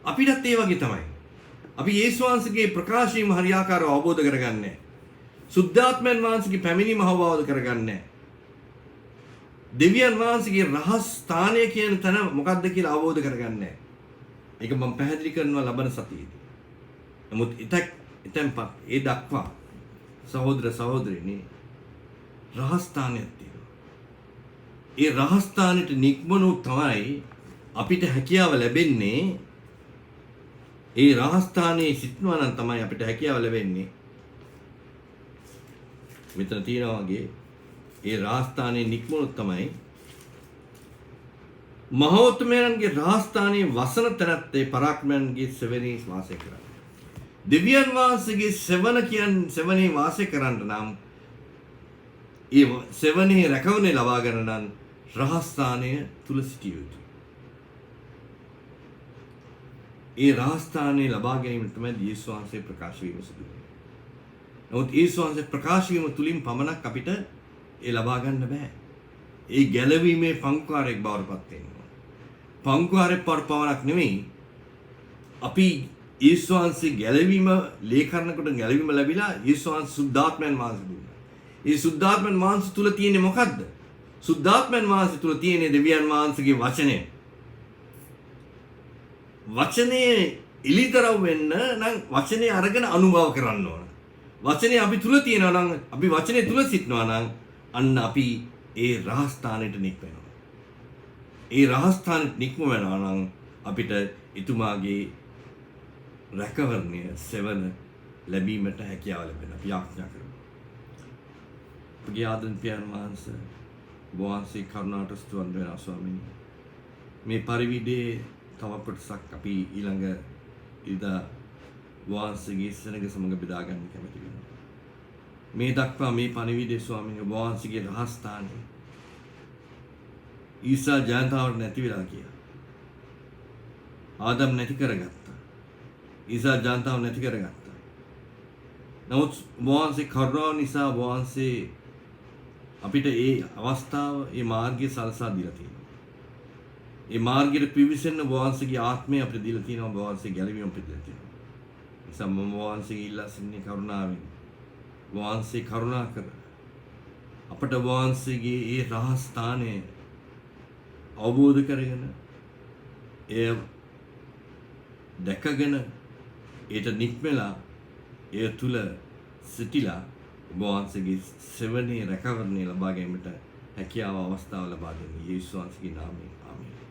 අපිටත් ඒ වගේ තමයි. අපි යේසුස් වහන්සේගේ ප්‍රකාශ වීම හරියාකාරව අවබෝධ කරගන්නේ නැහැ. සුද්ධාත්මයන් වහන්සේගේ පැමිණීම අවබෝධ කරගන්නේ නැහැ. දෙවියන් වහන්සේගේ රහස් ස්ථානය කියන තැන මොකක්ද කියලා අවබෝධ කරගන්නේ නැහැ. ඒක මම පැහැදිලි කරනවා ලබන සතියේදී. නමුත් එතෙන්පත් ඒ දක්වා සහෝදර සහෝදරියනි රහස් ස්ථානයක් තියෙනවා. ඒ රහස් ස්ථානෙට නික්මනු තමයි අපිට හැකියාව ලැබෙන්නේ. ඒ රහස් ස්ථානයේ සිටනවා නම් තමයි අපිට හැකියාව ලැබෙන්නේ. මෙතන තියෙනවා වගේ ඒ රහස් ස්ථානයේ නික්මනොත් තමයි මහෞත්මයන්ගේ රහස් ස්ථානයේ වසන තැනැත්තේ පරාක්‍රමයන්ගේ සෙවණේ වාසය කරන්නේ. දෙවියන් වහන්සේගේ සෙවණේ වාසය කරන්න නම් ඒ සෙවණේ රැකවරණය ලබා ගන්න නම් රහස් ස්ථානය තුල සිටිය යුතුයි. ඒ රහස් ස්ථානය ලබා ගැනීම තමයි යේසුස් වහන්සේ ප්‍රකාශ වීම සිදු වෙන්නේ. නමුත් යේසුස් වහන්සේ ප්‍රකාශ වීම තුලින් පමණක් අපිට ඒ ලබා ගන්න බෑ. ඒ ගැලවීමේ පංකුකාරයෙක් බවට පත් වෙනවා. පංකුකාරයෙක් පමණක් නෙමෙයි අපි යේසුස් වහන්සේ ගැලවීම ලේඛනකට ගැලවීම ලැබිලා යේසුස් වහන්සේ සුද්ධාත්මයන් වහන්සේ දුන්නා. ඒ සුද්ධාත්මයන් වහන්සේ තුල තියෙන්නේ මොකද්ද? සුද්ධාත්මයන් වහන්සේ තුල තියෙන්නේ දෙවියන් වහන්සේගේ වචනය. වචනේ ඉලිතරව වෙන්න නම් වචනේ අරගෙන අනුභව කරන්න ඕන. වචනේ අපි තුල තියෙනවා නම් අපි වචනේ තුල සිටනවා නම් අන්න අපි ඒ රහස් ස්ථානෙට නික්මනවා. ඒ රහස් ස්ථානෙට නික්ම වෙනවා නම් අපිට එතුමාගේ රැකවරණය සෙවන ලැබීමට හැකියාව ලැබෙනවා. අපි යාඥා කරමු. අපගේ ආදරණීය පියාණන් වහන්සේ වහන්සේ කරුණාට ස්තුති වෙනවා ස්වාමීනි. මේ පරිවිඩේ තව කොටසක් අපි ඊළඟ ඉදා වහන්සේගේ සෙනඟ සමග බෙදා ගන්න කැමති වෙනවා. මේ දක්වා මේ පණිවිඩේ ස්වාමීනි වහන්සේගේ රහස් ස්ථානය ඊසා ජනතාවට නැති වෙලා ගියා. ආදම් නැති කරගත්තා. ඊසා ජනතාව නැති කරගත්තා. නමුත් වහන්සේ කරුණාව නිසා වහන්සේ අපිට ඒ අවස්ථාව, ඒ මාර්ගය සලසා දීලා තියෙනවා. ඒ මාර්ගයට පිවිසෙන්න වහන්සේගේ ආත්මය අපිට දීලා තියෙනවා. වහන්සේ ගැලවීම අපිට දීලා තියෙනවා. නිසා මම වහන්සේගේ ඉල්ලා සිටින්නේ කරුණාවෙන්. වහන්සේ කරුණා කර අපට වහන්සේගේ ඒ රහස් ස්ථානය අවබෝධ කරගෙන එය දැකගෙන ඒට නික්මලා එය තුල සිටිලා වහන්සේගේ සෙවණේ රැකවරණය ලබා ගැනීමට හැකියාව අවස්ථාව ලබා දෙන්නේ යේසුස් වහන්සේගේ නාමයෙන් ආමේන්.